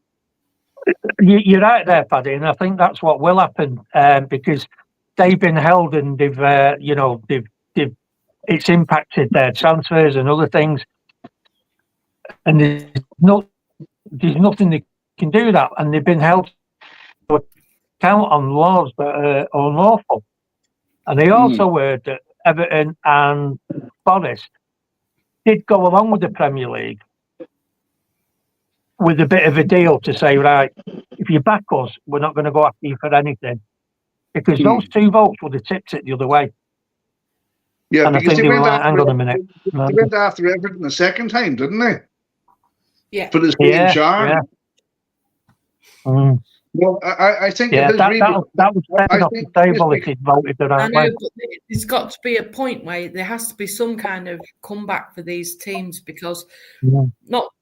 You're right there, Paddy, and I think that's what will happen because they've been held and they've it's impacted their transfers and other things, and there's nothing they can do that, and they've been held to account on laws that are unlawful. And they also heard that Everton and Forest did go along with the Premier League with a bit of a deal to say, right, if you back us, we're not going to go after you for anything. Because those 2 votes would have tipped it the other way. Yeah, and because I think they were like, hang on a minute. They went after Everton the second time, didn't they? Yeah. For the same charge. Yeah. Well, I think that was taken off the table if he'd voted the right way. But there's got to be a point where there has to be some kind of comeback for these teams because not,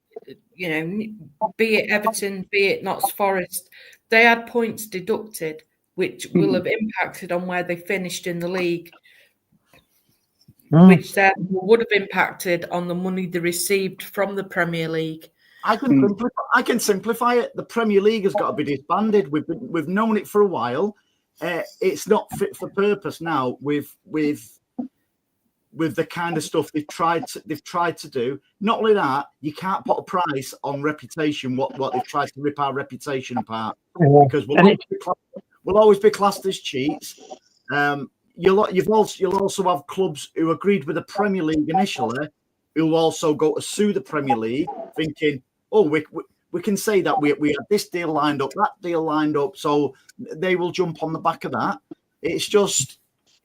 be it Everton, be it Notts Forest, they had points deducted, which will have impacted on where they finished in the league. which would have impacted on the money they received from the Premier League. I can simplify it. The Premier League has got to be disbanded. We've known it for a while. It's not fit for purpose now. With the kind of stuff they've tried to do. Not only that, you can't put a price on reputation. What they've tried to rip our reputation apart, because we'll always be classed as cheats. You'll also have clubs who agreed with the Premier League initially, who'll also go to sue the Premier League, thinking, "Oh, we can say that we had this deal lined up, that deal lined up," so they will jump on the back of that. It's just,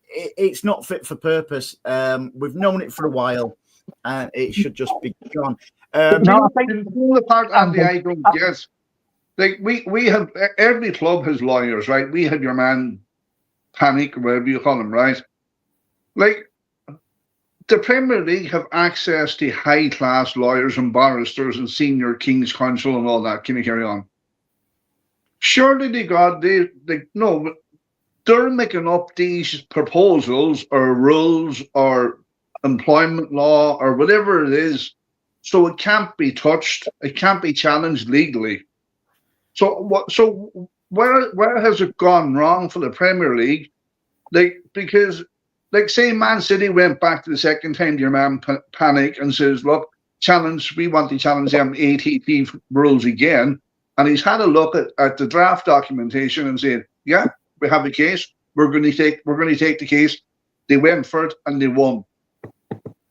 it's not fit for purpose. We've known it for a while, and it should just be gone. I think the part, Andy, I don't get. Like we have, every club has lawyers, right? We have your man Panic, or whatever you call him, right? Like, the Premier League have access to high-class lawyers and barristers and senior King's Counsel and all that. Can you carry on? Surely they're making up these proposals or rules or employment law or whatever it is, so it can't be touched, it can't be challenged legally. So where has it gone wrong for the Premier League? Because say Man City went back to the second time to your man Panic and says, "Look, we want to challenge them ATP rules again." And he's had a look at the draft documentation and said, "Yeah, we have a case. We're going to take the case." They went for it and they won.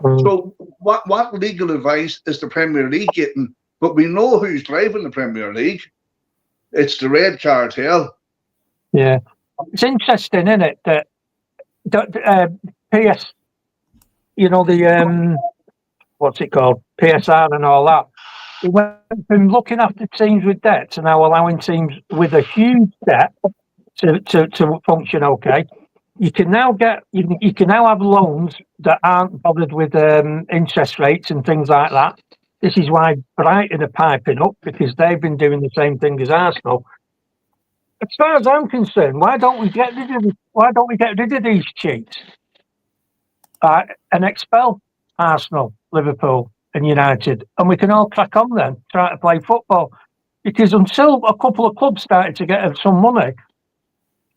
So what legal advice is the Premier League getting? But we know who's driving the Premier League. It's the Red Cartel. Yeah, it's interesting, isn't it, that PS, the what's it called, PSR and all that. It went from looking after teams with debt to now allowing teams with a huge debt to function okay. You can now have loans that aren't bothered with interest rates and things like that. This is why Brighton are piping up, because they've been doing the same thing as Arsenal. As far as I'm concerned, why don't we get rid of these cheats and expel Arsenal, Liverpool, and United, and we can all crack on then, try to play football? Because until a couple of clubs started to get some money,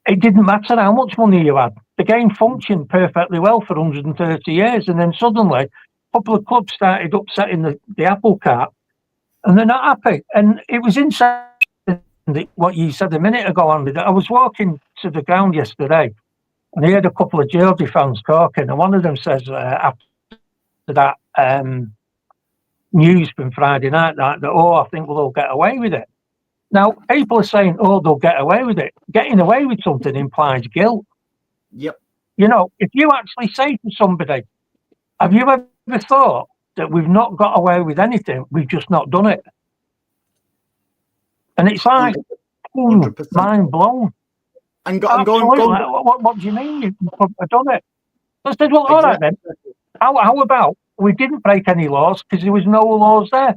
it didn't matter how much money you had. The game functioned perfectly well for 130 years, and then suddenly a couple of clubs started upsetting the apple cart, and they're not happy. And it was interesting what you said a minute ago, Andy, that I was walking to the ground yesterday, and I heard a couple of Geordie fans talking, and one of them says after that news from Friday night that I think we'll all get away with it. Now, people are saying, they'll get away with it. Getting away with something implies guilt. Yep. If you actually say to somebody, "Have you ever thought that we've not got away with anything, we've just not done it?" And it's like, 100%. Mind blown. And going. What do you mean you've done it? I said, well, all right then. How about we didn't break any laws because there was no laws there?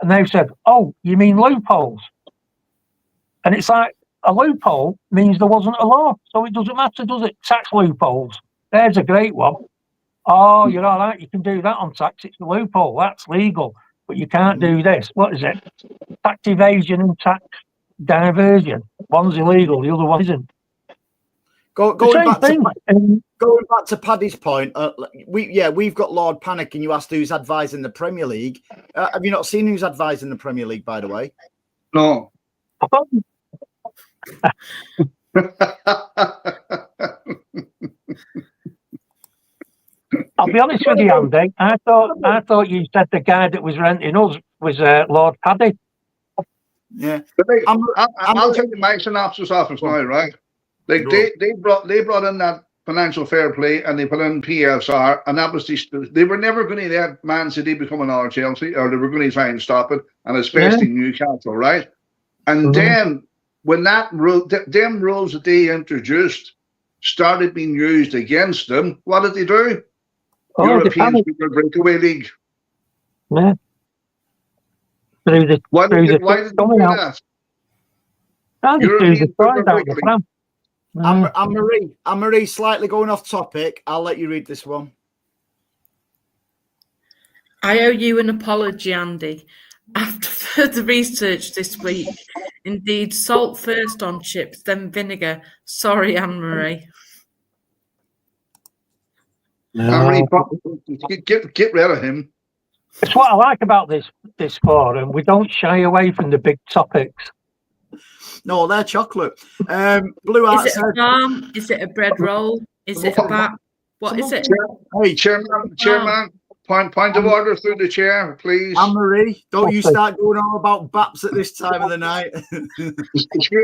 And they've said, "Oh, you mean loopholes?" And it's like, a loophole means there wasn't a law, so it doesn't matter, does it? Tax loopholes. There's a great one. Oh, you're all right, you can do that on tax. It's a loophole. That's legal. But you can't do this. What is it? Tax evasion and tax diversion. One's illegal, the other one isn't. Going back to Paddy's point, we've got Lord Panic, and you asked who's advising the Premier League. Have you not seen who's advising the Premier League, by the way? No. I'll be honest with you, Andy. I thought you said the guy that was renting us was Lord Paddy. Yeah, I'll take the my synopsis office now, right? Like they brought in that financial fair play, and they put in PSR, and that was they were never going to let Man City become an Chelsea, or they were going to try and stop it, and especially Newcastle, right? And then when them rules that they introduced started being used against them, what did they do? European Super Breakaway League. Yeah. Why did they do that? Anne-Marie, slightly going off topic. I'll let you read this one. I owe you an apology, Andy. After further research this week, indeed, salt first on chips, then vinegar. Sorry, Anne-Marie. Anne-Marie, get rid of him. It's what I like about this forum. We don't shy away from the big topics. No, they're chocolate. Blue Art Is it a farm? Is it a bread roll? Is it a bat? What is it? Hey, Chairman, point of order through the chair, please. Anne-Marie, don't you start going on about baps at this time of the night.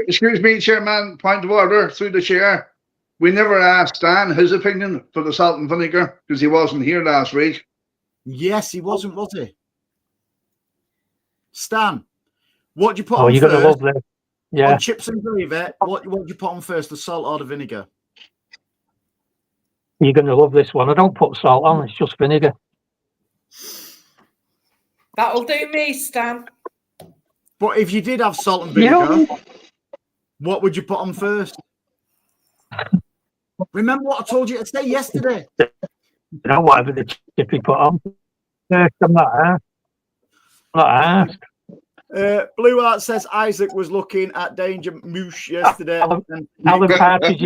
Excuse me, Chairman, point of order through the chair. We never asked Stan his opinion for the salt and vinegar because he wasn't here last week. Yes, he wasn't, was he? Stan, what do you put Oh, on you're first? going to love this. Yeah. On chips and gravy, what do you put on first, the salt or the vinegar? You're going to love this one. I don't put salt on, it's just vinegar. That'll do me, Stan. But if you did have salt and vinegar, what would you put on first? Remember what I told you to say yesterday? You know, whatever the chip you put on. I'm not asked. Blue Art says Isaac was looking at Danger Moose yesterday. Alan Partridge.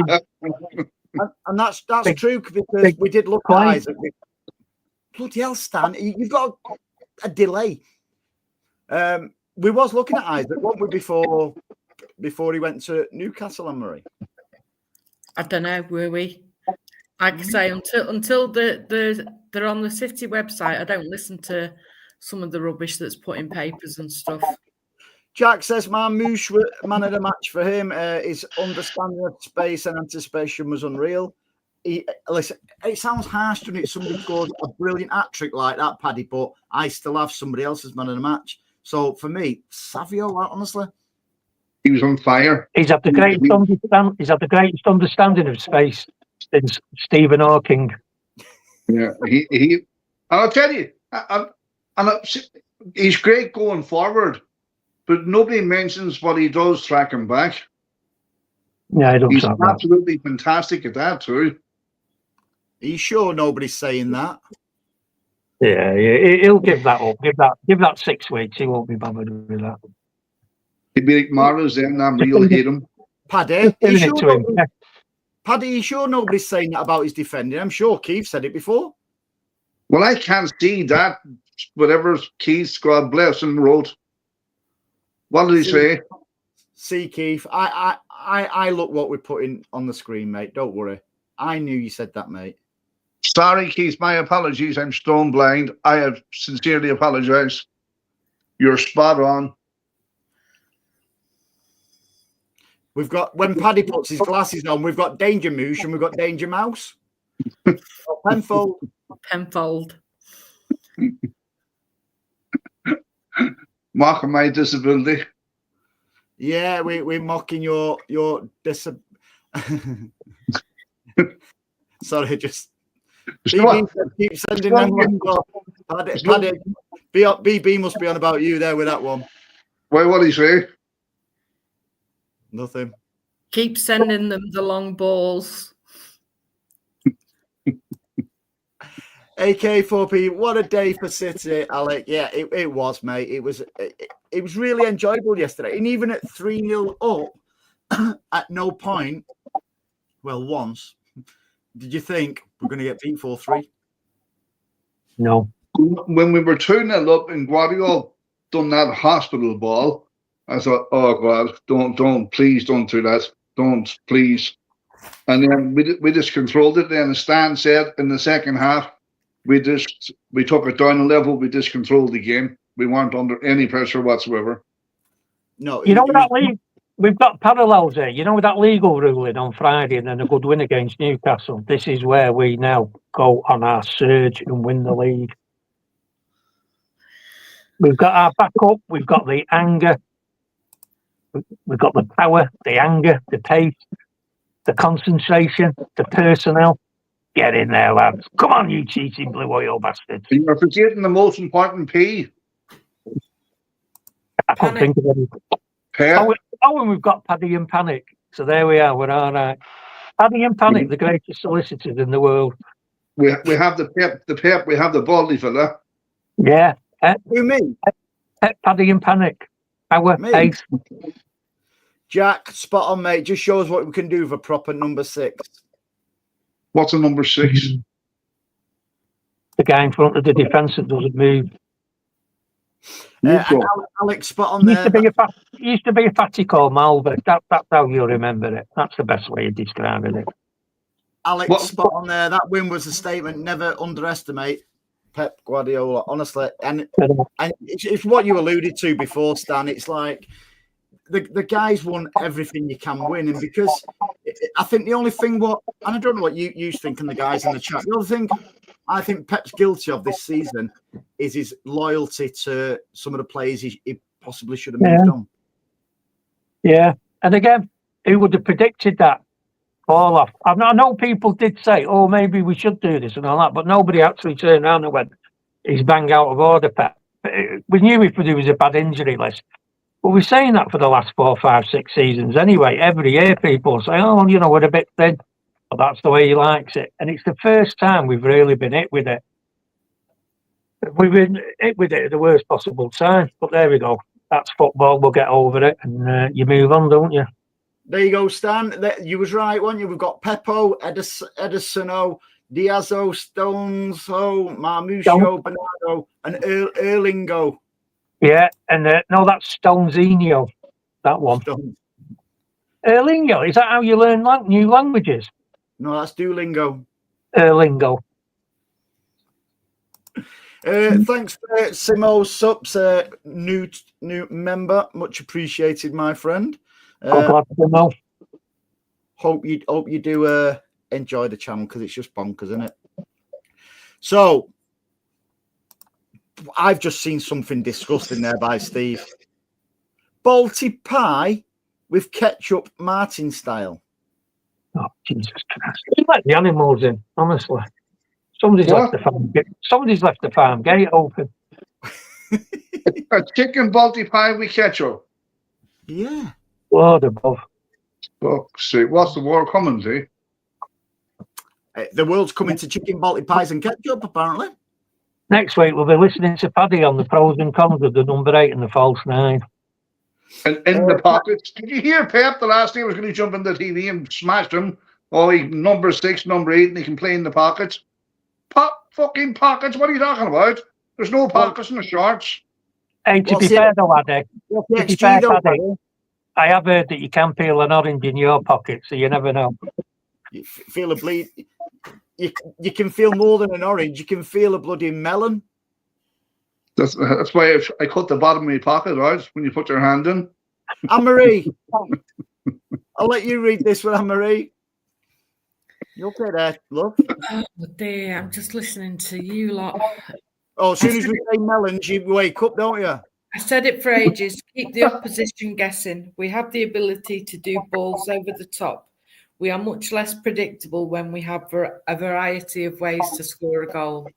And that's true because we did look at Isaac. Bloody hell, Stan, you've got a delay. We was looking at Isaac, weren't we, before he went to Newcastle, Anne-Marie? I don't know, were we? Like I say, until they're on the City website, I don't listen to some of the rubbish that's put in papers and stuff. Jack says, man of the match for him. His understanding of space and anticipation was unreal. Listen, it sounds harsh, doesn't it? Somebody scores a brilliant hat-trick like that, Paddy, but I still have somebody else's man of the match. So for me, Savio, honestly. He was on fire. He's had the greatest understanding of space since Stephen Hawking. Yeah, he. I'll tell you, he's great going forward, but nobody mentions what he does tracking back. Yeah, I don't. He's absolutely fantastic at that too. Are you sure nobody's saying that? Yeah, he'll give that up. Give that 6 weeks. He won't be bothered with that. He'd be like Mara's then. I'm real hate him. Paddy, you sure nobody's saying that about his defending? I'm sure Keith said it before. Well, I can't see that. Whatever Keith, God bless him, wrote. What did he say? See, Keith, I look what we're putting on the screen, mate. Don't worry. I knew you said that, mate. Sorry, Keith. My apologies. I'm stone blind. I have sincerely apologized. You're spot on. We've got, when Paddy puts his glasses on, we've got Danger Moose and we've got Danger Mouse. Penfold. Mocking my disability. Yeah, we're mocking your disability. Sorry, just keep sending them ones off. Paddy, BB must be on about you there with that one. Wait, what did he say? Nothing. Keep sending them the long balls. AK4P, what a day for City, Alec. Yeah, it was, mate. It was really enjoyable yesterday. And even at 3-0 up, at no point, well, once, did you think we're going to get beat 4-3? No. When we were 2-0 up and Geordie done that hospital ball, I thought, oh God, don't, please don't do that. Don't, please. And then we just controlled it. Then Stan said in the second half, we took it down a level. We just controlled the game. We weren't under any pressure whatsoever. No, you know that league. We've got parallels here. You know that legal ruling on Friday and then a good win against Newcastle. This is where we now go on our surge and win the league. We've got our backup. We've got the anger. We've got the power, the anger, the pace, the concentration, the personnel. Get in there, lads. Come on, you cheating blue oil bastards. You're forgetting the most important P. I can't think of anything. And we've got Paddy and Panic. So there we are. We're all right. Paddy and Panic, the greatest solicitors in the world. We have the Pep. We have the Baldy fella. Yeah. Who, me? Paddy in panic. Our Me? ace. Jack, spot on, mate. Just show us what we can do for proper number 6. What's a number 6? The guy in front of the defence that doesn't move. And Alex, spot on Used there. to be a fatty called Malva. That's how you remember it. That's the best way of describing it. Alex, spot on there. That win was a statement. Never underestimate Pep Guardiola, honestly. And it's what you alluded to before, Stan. It's like the guys won everything you can win. And because I think the only thing and I don't know what you think and the guys in the chat, the other thing I think Pep's guilty of this season is his loyalty to some of the players he possibly should have moved on. Yeah. And again, who would have predicted that fall off? I know people did say, oh, maybe we should do this and all that, but nobody actually turned around and went, he's bang out of order, Pep. We knew if there was a bad injury list. But we're saying that for the last 4, 5, 6 seasons anyway. Every year people say, oh, we're a bit thin. But that's the way he likes it. And it's the first time we've really been hit with it. We've been hit with it at the worst possible time. But there we go. That's football. We'll get over it. And you move on, don't you? There you go, Stan. You was right, weren't you? We've got Peppo, Edison, Diazo, Stones, Marmusho, Bernardo, and Erlingo. Yeah, and no, that's Stonesinho. That one. Erlingo, is that how you learn new languages? No, that's Duolingo. Erlingo. Thanks for Simo Sups, new member. Much appreciated, my friend. Glad to know. Hope you do enjoy the channel because it's just bonkers, isn't it? So I've just seen something disgusting there by Steve. Balti pie with ketchup Martin style. Oh, Jesus Christ. You let the animals in, honestly. Somebody's left the farm gate open. A chicken balti pie with ketchup. Yeah. Lord above. Fuck's sake. What's the war coming to? The world's coming to chicken balti pies and ketchup, apparently. Next week, we'll be listening to Paddy on the pros and cons of the number 8 and the false 9. And in the pockets. Did you hear Pep the last day he was going to jump in the TV and smash him? Oh, he number 6, number 8, and he can play in the pockets. Fucking pockets. What are you talking about? There's no pockets in the shorts. Hey, to be fair though, Addy, I have heard that you can peel an orange in your pocket, so you never know. You feel a bleed. You can feel more than an orange. You can feel a bloody melon. That's why I cut the bottom of my pocket out when you put your hand in. Anne-Marie, I'll let you read this one, Anne-Marie. You okay there, love? Oh dear, I'm just listening to you lot. Oh, as soon as we say melons, you wake up, don't you? I said it for ages. Keep the opposition guessing. We have the ability to do balls over the top. We are much less predictable when we have a variety of ways to score a goal.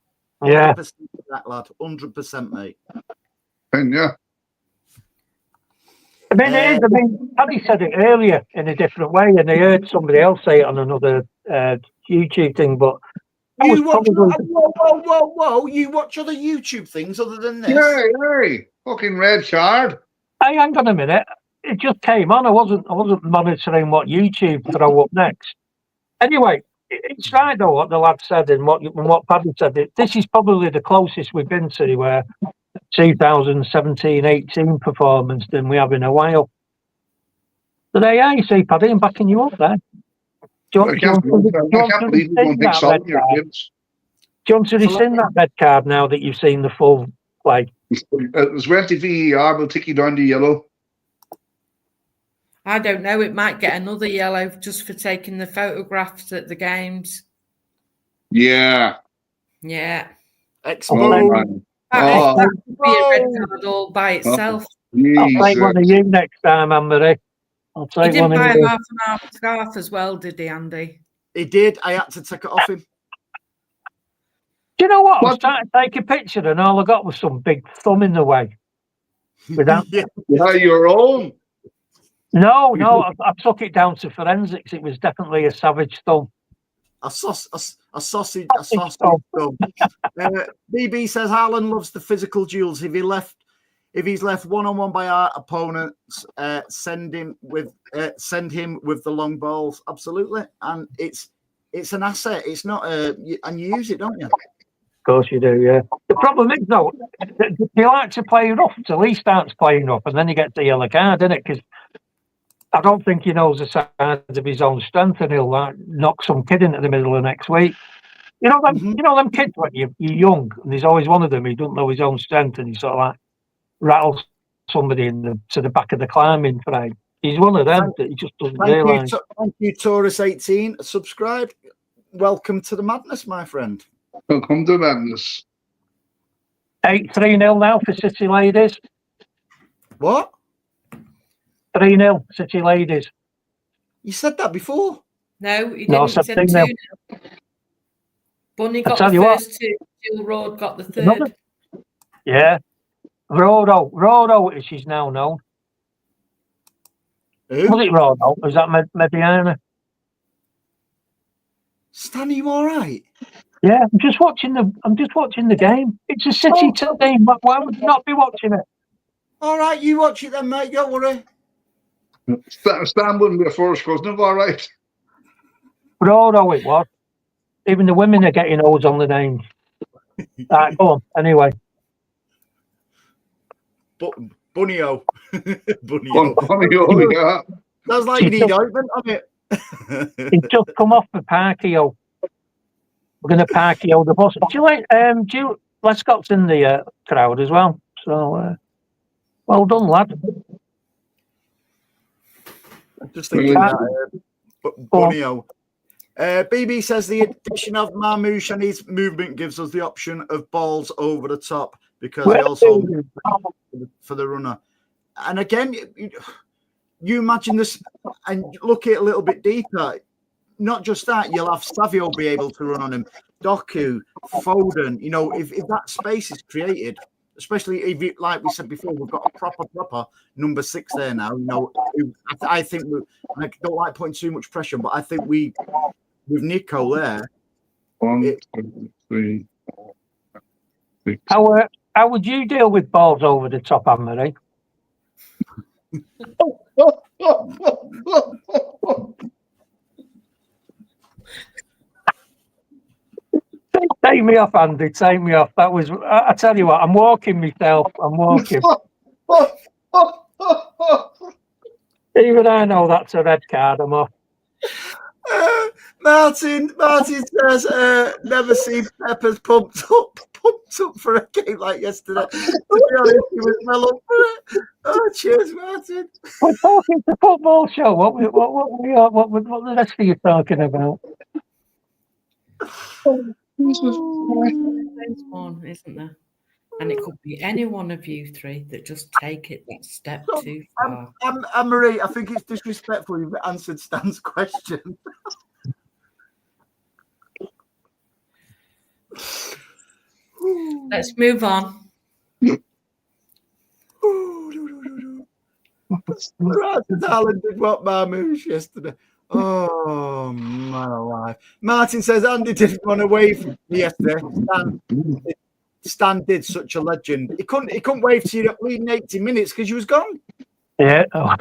Yeah. 100% that, lad. 100%, mate. And yeah. I mean, it is. I mean, Paddy said it earlier in a different way, and I heard somebody else say it on another YouTube thing, but you watch, whoa. You watch other YouTube things other than this? Hey. Fucking red card. Hey, hang on a minute. It just came on. I wasn't monitoring what YouTube throw up next. Anyway, it's right though what the lad said and what Paddy said. This is probably the closest we've been to 2017-18 performance than we have in a while. So there you see, Paddy, I'm backing you up there. Do you want to rescind that red card now that you've seen the full play? It was went to VAR, will take you down to yellow. I don't know. It might get another yellow just for taking the photographs at the games. Yeah. Exposed. That could be a red card all by itself. I'll take one of you next time, Anne-Marie. He didn't buy a half an hour scarf as well, did he, Andy? He did. I had to take it off him. Do you know what? I was trying to take a picture and all I got was some big thumb in the way. Yeah, your own. No, I took it down to forensics. It was definitely a savage thumb. A sausage dub. BB says Haaland loves the physical duels. If he's left one-on-one by our opponents, send him with the long balls. Absolutely, and it's an asset. It's not and you use it, don't you? Of course you do, yeah. The problem is, though, he likes to play rough until he starts playing rough, and then he gets the yellow card, doesn't it? Because I don't think he knows the size of his own strength, and he'll knock some kid into the middle of next week. You know them kids when you're young, and there's always one of them who doesn't know his own strength, and he sort of like rattles somebody to the back of the climbing frame. He's one of them that he just doesn't realise. Thank you, Taurus18. Subscribe. Welcome to the madness, my friend. Welcome to madness. 3-0 now for City ladies. What? 3-0 City ladies. You said that before. No, he didn't. No, He said 2-0. Bunny got the first two. Jill Road got the third. Another? Yeah. Rodo, as she's now known. Who? Was it Rodo? Was that Mediana? Stan, you all right? Yeah, I'm just watching the game. It's a City team. Why would you not be watching it? All right, you watch it then, mate. Don't worry. Stan wouldn't be a first cousin of all right. Rodo it was. Even the women are getting O's on the names. Right, go on. Anyway. Bunny-o. Bunny-o, yeah. Sounds like you need ointment on it. He's just come off the Parkio. We're going to Parkio the bus. Lescott's in the crowd as well. So, well done, lad. Just thinking that. Bunny-o. BB says the addition of Marmouche and his movement gives us the option of balls over the top because he also moves for the runner. And again, you imagine this and look at it a little bit deeper. Not just that, you'll have Savio be able to run on him, Doku, Foden. You know, if that space is created, especially if, like we said before, we've got a proper number 6 there now. You know, I think I don't like putting too much pressure, but I think with Nico there. 1, 2, 3, 4, 6. How would you deal with balls over the top, Anne-Marie? Take me off, Andy. Take me off. That was. I tell you what. I'm walking myself. I'm walking. Even I know that's a red card. I'm off. Martin says, never seen Peppers pumped up for a game like yesterday. To be honest, he was well up for it. Oh, cheers, Martin. We're talking to football show. What the rest of you talking about? There's one, isn't there? And it could be any one of you three that just take it that step too far. Anne-Marie, I think it's disrespectful you've answered Stan's question. Let's move on. Haaland did what Marmouche yesterday. Oh, man alive. Martin says Andy didn't run away from me yesterday. Stan did, such a legend. He couldn't wave to you leading 80 minutes because you was gone. Yeah. Oh.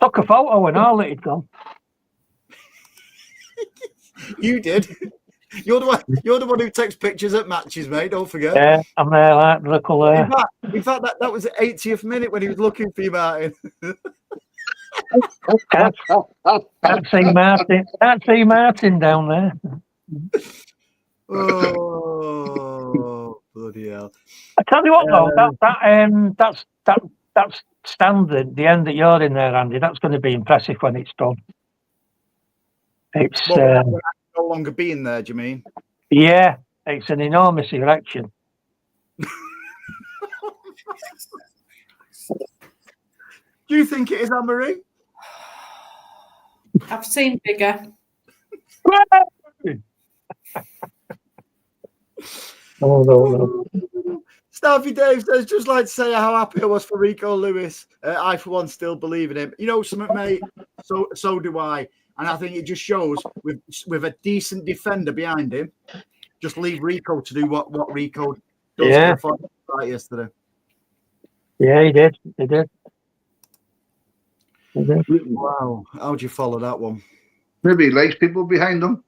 Took a photo and all that he'd gone. You did. You're the one who takes pictures at matches, mate. Don't forget. Yeah, I'm there like little. In fact, that was the 80th minute when he was looking for you, Martin. Can't see Martin. Can't see Martin down there. Oh, bloody hell! I tell you what, though, that's standard. The end that you're in there, Andy. That's going to be impressive when it's done. It's no longer being there. Do you mean? Yeah, it's an enormous erection. Do you think it is, Anne-Marie? I've seen bigger. Oh, no. Staffy Dave says, just like to say how happy I was for Rico Lewis. I, for one, still believe in him. You know something, mate? So do I. And I think it just shows with a decent defender behind him, just leave Rico to do what Rico does right yesterday. Yeah, he did. He did. He did. Wow. How do you follow that one? Maybe he likes people behind him.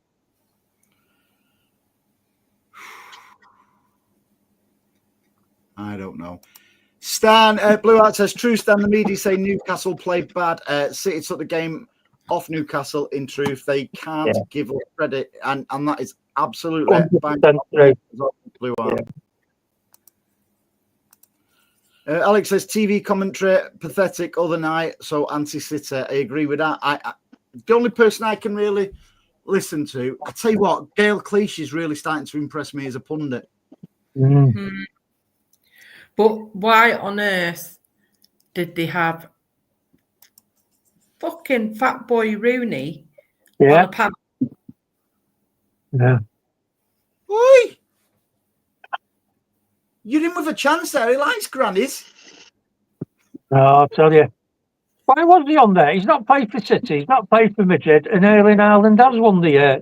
I don't know. Stan, Blue Art says, true, Stan, the media say Newcastle played bad. City took the game off Newcastle. In truth, they can't give up credit, and that is absolutely right. Blue Art. Alex says, TV commentary, pathetic other night, so anti-City. I agree with that. The only person I can really listen to, I tell you what, Gail Clichy is really starting to impress me as a pundit. But why on earth did they have fucking Fat Boy Rooney on a panel? Yeah. Oi! You're in with a chance there. He likes grannies. No, I'll tell you. Why was he on there? He's not played for City. He's not played for Madrid. And Erling Haaland has won the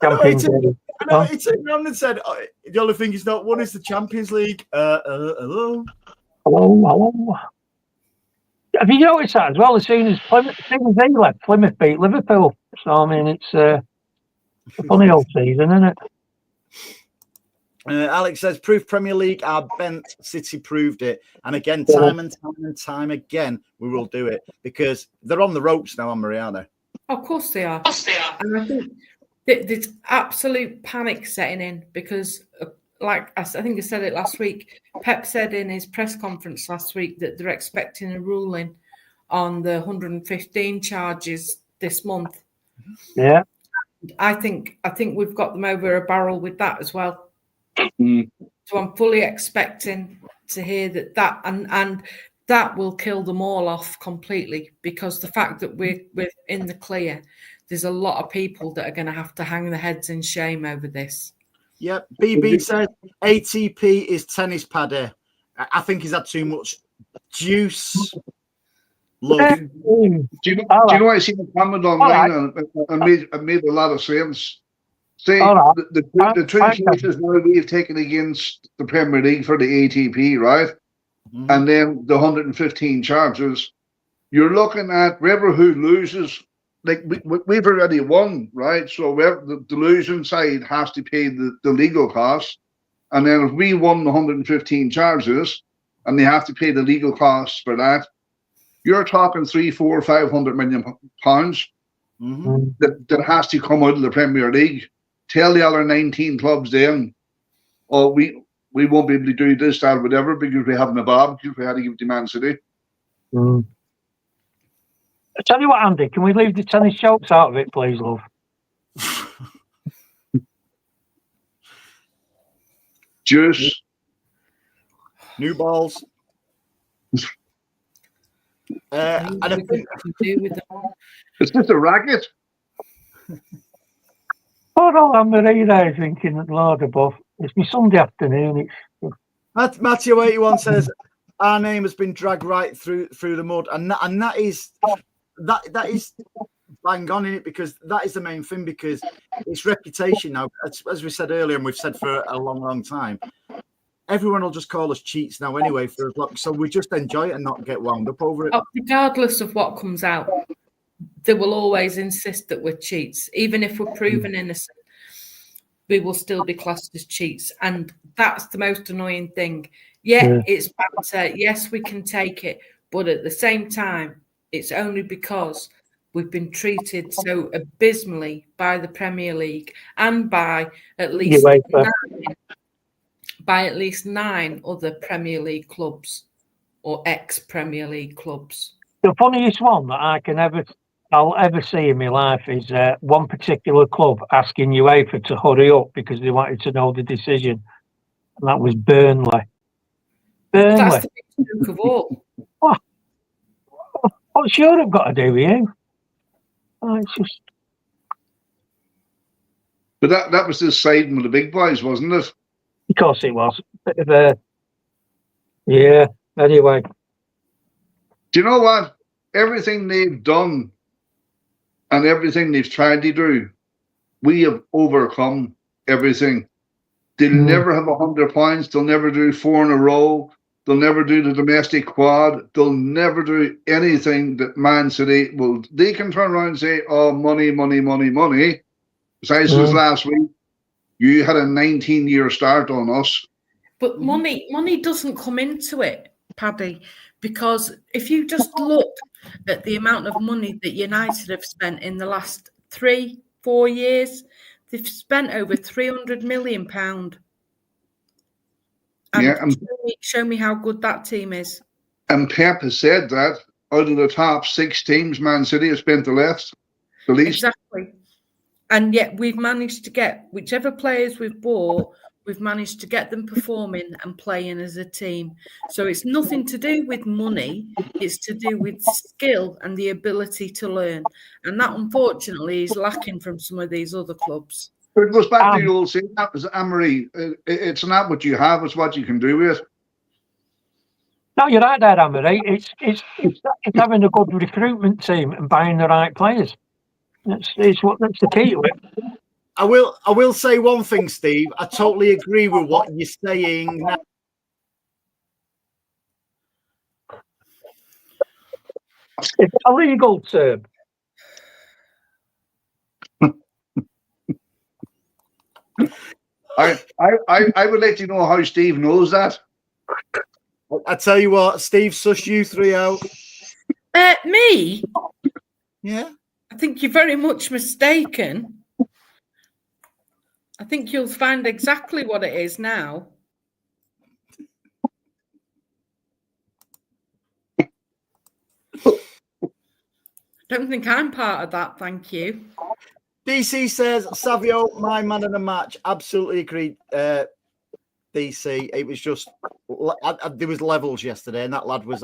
Champions League. I know. He turned around and said, the only thing he's not won is the Champions League. Hello. Hello. Have you noticed that as well? As soon as they left, Plymouth beat Liverpool. So, I mean, it's a funny old season, isn't it? Alex says, proof Premier League are bent. City proved it. And again, time and time again, we will do it because they're on the ropes now, Mariana. Of course they are. And I think there's absolute panic setting in because, like I think I said it last week, Pep said in his press conference last week that they're expecting a ruling on the 115 charges this month. Yeah. I think we've got them over a barrel with that as well. Mm. So I'm fully expecting to hear that and that will kill them all off completely because the fact that we're in the clear, there's a lot of people that are going to have to hang their heads in shame over this. Yep. BB says ATP is tennis paddy. I think he's had too much juice. Love. Do you know I seen a comment online and made a lot of sense. Say the two cases now we've taken against the Premier League for the ATP, right? Mm-hmm. And then the 115 charges. You're looking at whoever who loses. Like we've already won, right? So the losing side has to pay the legal costs, and then if we won the 115 charges, and they have to pay the legal costs for that, you're talking 300, 400, 500 million pounds that has to come out of the Premier League. Tell the other 19 clubs then, we won't be able to do this, that, whatever, because we haven't a barbecue. We had to give it to Man City. I tell you what, Andy, can we leave the tennis jokes out of it, please, love? Juice. New balls. And I think it's just a racket. Oh no, I'm there thinking, Lord above. It's my Sunday afternoon. Matthew 81 says our name has been dragged right through the mud, and that is bang on in it because that is the main thing because it's reputation now. As we said earlier, and we've said for a long time, everyone will just call us cheats now anyway for as long. So we just enjoy it and not get wound up over it. Regardless of what comes out, they will always insist that we're cheats, even if we're proven innocent. We will still be classed as cheats, and that's the most annoying thing. It's banter. Yes, we can take it, but at the same time, it's only because we've been treated so abysmally by the Premier League and by at least nine other Premier League clubs or ex-Premier League clubs. The funniest one that I'll ever see in my life is one particular club asking UEFA to hurry up because they wanted to know the decision, and that was Burnley. That's the big joke of all. What's Europe got to do with you? It's just. But that was the siding with the big boys, wasn't it? Of course it was. Bit of a. Yeah. Anyway. Do you know what? Everything they've done and everything they've tried to do, we have overcome everything. They'll never have 100 points. They'll never do 4 in a row. They'll never do the domestic quad. They'll never do anything that Man City will. They can turn around and say, "Oh, money, money, money, money." As I said last week, you had a 19-year start on us. But money doesn't come into it, Paddy, because if you just look at the amount of money that United have spent in the last 3-4 years, they've spent over £300 million. And show me how good that team is. And Pep has said that out of the top 6 teams, Man City has spent the least. Exactly. And yet we've managed to get whichever players we've bought, we've managed to get them performing and playing as a team. So it's nothing to do with money. It's to do with skill and the ability to learn. And that, unfortunately, is lacking from some of these other clubs. It goes back to the old saying, Anne-Marie, it's not what you have, it's what you can do with it. No, you're right there, Anne-Marie. It's having a good recruitment team and buying the right players. That's the key to it. I will say one thing, Steve. I totally agree with what you're saying now. It's a legal term. I would let you know how Steve knows that. I tell you what, Steve, suss you 3 out. Me? Yeah. I think you're very much mistaken. I think you'll find exactly what it is now. Don't think I'm part of that, thank you. DC says, Savio, my man of the match. Absolutely agreed, DC. It was just, there was levels yesterday, and that lad was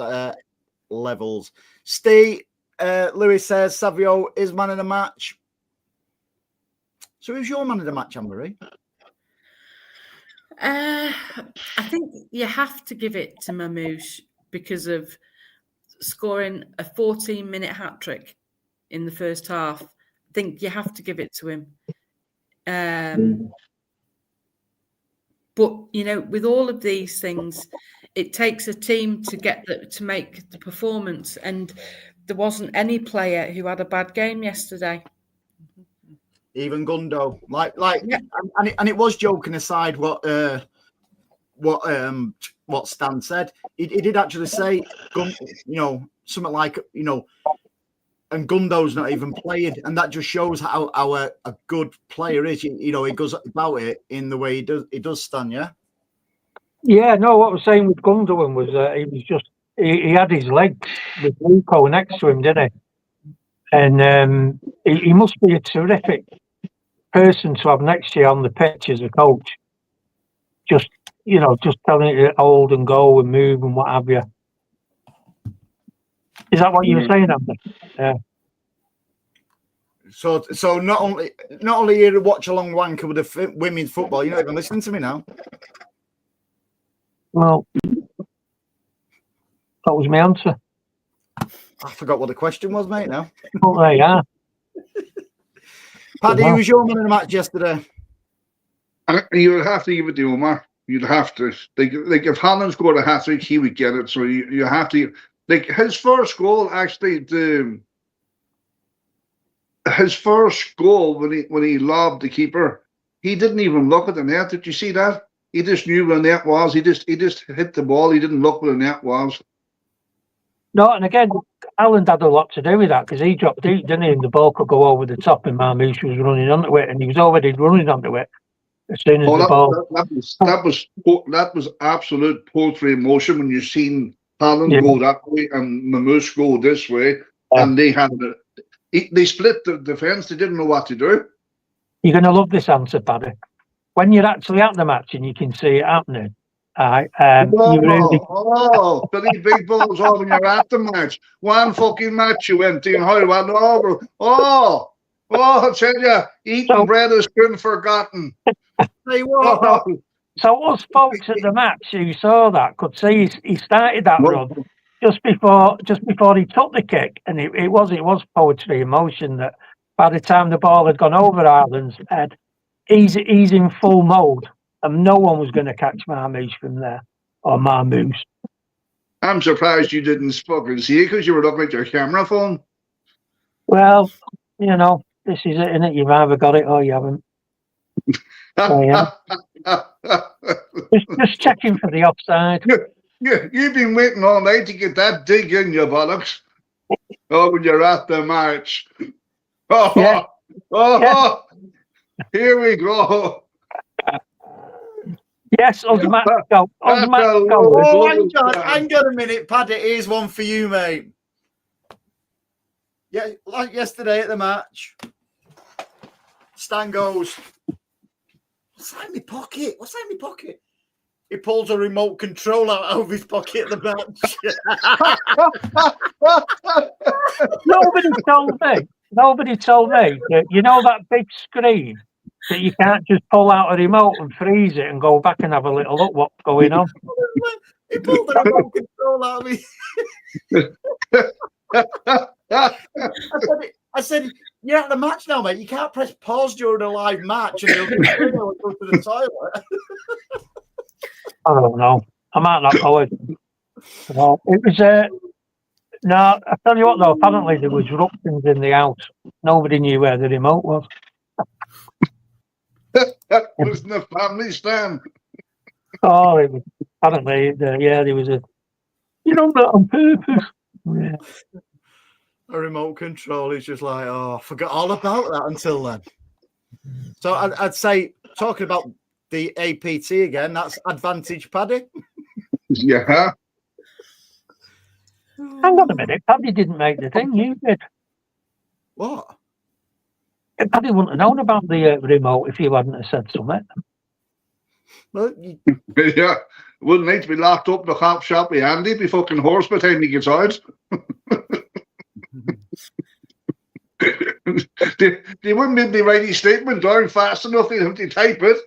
levels. Steve, Lewis says, Savio is man of the match. So who's your man of the match, Anne-Marie? I think you have to give it to Mamouche because of scoring a 14-minute hat-trick in the first half. I think you have to give it to him. But, you know, with all of these things, it takes a team to make the performance. And there wasn't any player who had a bad game yesterday. Even Gundo, yeah. and it was joking aside what Stan said. He did actually say, something like, and Gundo's not even played, and that just shows how a good player is. He goes about it in the way he does, Stan. Yeah. Yeah, no. What I was saying with Gundogan was he was just he had his legs with Luco next to him, didn't he? And he must be a terrific person to have next to you on the pitch as a coach. Just telling you to hold and go and move and what have you. Is that what you were saying, Andy? Yeah. So not only here to watch along wanker with the women's football, you're not even listening to me now. Well, that was my answer. I forgot what the question was, mate. Now. Oh, there you are. Paddy, who was your man of the match yesterday? You would have to give it to Omar. You'd have to. Like if Haaland scored a hat-trick, he would get it. So you have to. Like his first goal, actually, his first goal when he lobbed the keeper, he didn't even look at the net. Did you see that? He just knew where the net was. He just hit the ball. He didn't look where the net was. No, and again, Haaland had a lot to do with that because he dropped deep, didn't he? And the ball could go over the top, and Mamouche was running onto it, and he was already running onto it as soon as the ball. That was absolute poultry emotion when you seen Haaland go that way and Mamouche go this way, and they split the defence. They didn't know what to do. You're going to love this answer, Paddy. When you're actually at the match and you can see it happening. Billy Big Balls on when you're at the match. One fucking match you went to and how it went over. I tell you, eating bread has been forgotten. So us folks at the match who saw that could see he started that run just before he took the kick, and it was poetry emotion that by the time the ball had gone over Ireland's head, he's in full mode, and no one was going to catch Marmouche from there, or Marmouche. I'm surprised you didn't fucking see it because you were looking at your camera phone. Well, you know, this is it, innit? You've either got it or you haven't. Just checking for the offside. You've been waiting all night to get that dig in your bollocks. Oh, when you're at the match. Oh, Yeah. Here we go. Yes, us Matt go. Us Matt go. Oh, hang on a minute, Paddy. Here's one for you, mate. Yeah, like yesterday at the match. Stan goes, what's that in my pocket? What's that in my pocket? He pulls a remote control out of his pocket at the match. Nobody told me that, you know, that big screen that you can't just pull out a remote and freeze it and go back and have a little look what's going on. He pulled the remote control out of me. I said, you're at the match now, mate. You can't press pause during a live match and it'll go to the toilet. I don't know. I might not go it. No, it was no, I tell you what though, apparently there was ruptions in the house. Nobody knew where the remote was. That was in the family stand. Oh, it was apparently there was a, you know, that on purpose. Yeah. A remote control is just like, oh, I forgot all about that until then. So I'd say, talking about the APT again, that's advantage, Paddy. Yeah. Hang on a minute, Paddy didn't make the thing, you did. What? Paddy wouldn't have known about the remote if you hadn't have said something. Well, Yeah. Wouldn't need to be locked up in the cop shop with Andy, be fucking hoarse by the time he gets out. They wouldn't be able to write his statement down fast enough to type it.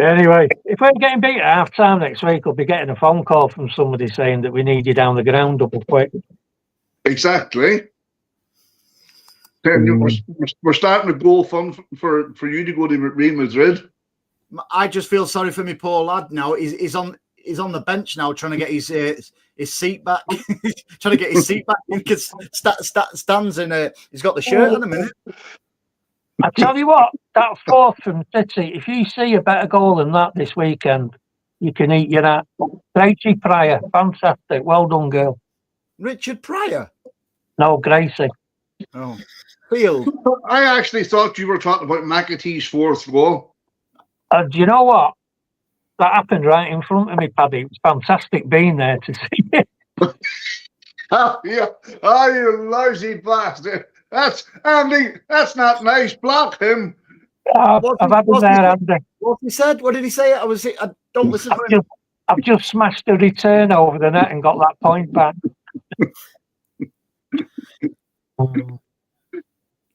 Anyway, if we're getting beat at half time next week, we'll be getting a phone call from somebody saying that we need you down the ground double quick. Exactly. Then we're starting a goal fund for you to go to Real Madrid. I just feel sorry for me poor lad now. He's on the bench now trying to get his seat back. Trying to get his seat back because Stan's in he's got the shirt on a minute. I tell you what, that fourth from City, if you see a better goal than that this weekend, you can eat your hat. Gracie Pryor, fantastic. Well done, girl. Richard Pryor? No, Gracie. Oh. Field. I actually thought you were talking about McAtee's fourth goal. Do you know what? That happened right in front of me, Paddy. It was fantastic being there to see it. Yeah. Oh, you lousy bastard. That's Andy. That's not nice. Block him. I've had him there, Andy. What he said? What did he say? I don't listen to him. I've just smashed a return over the net and got that point back.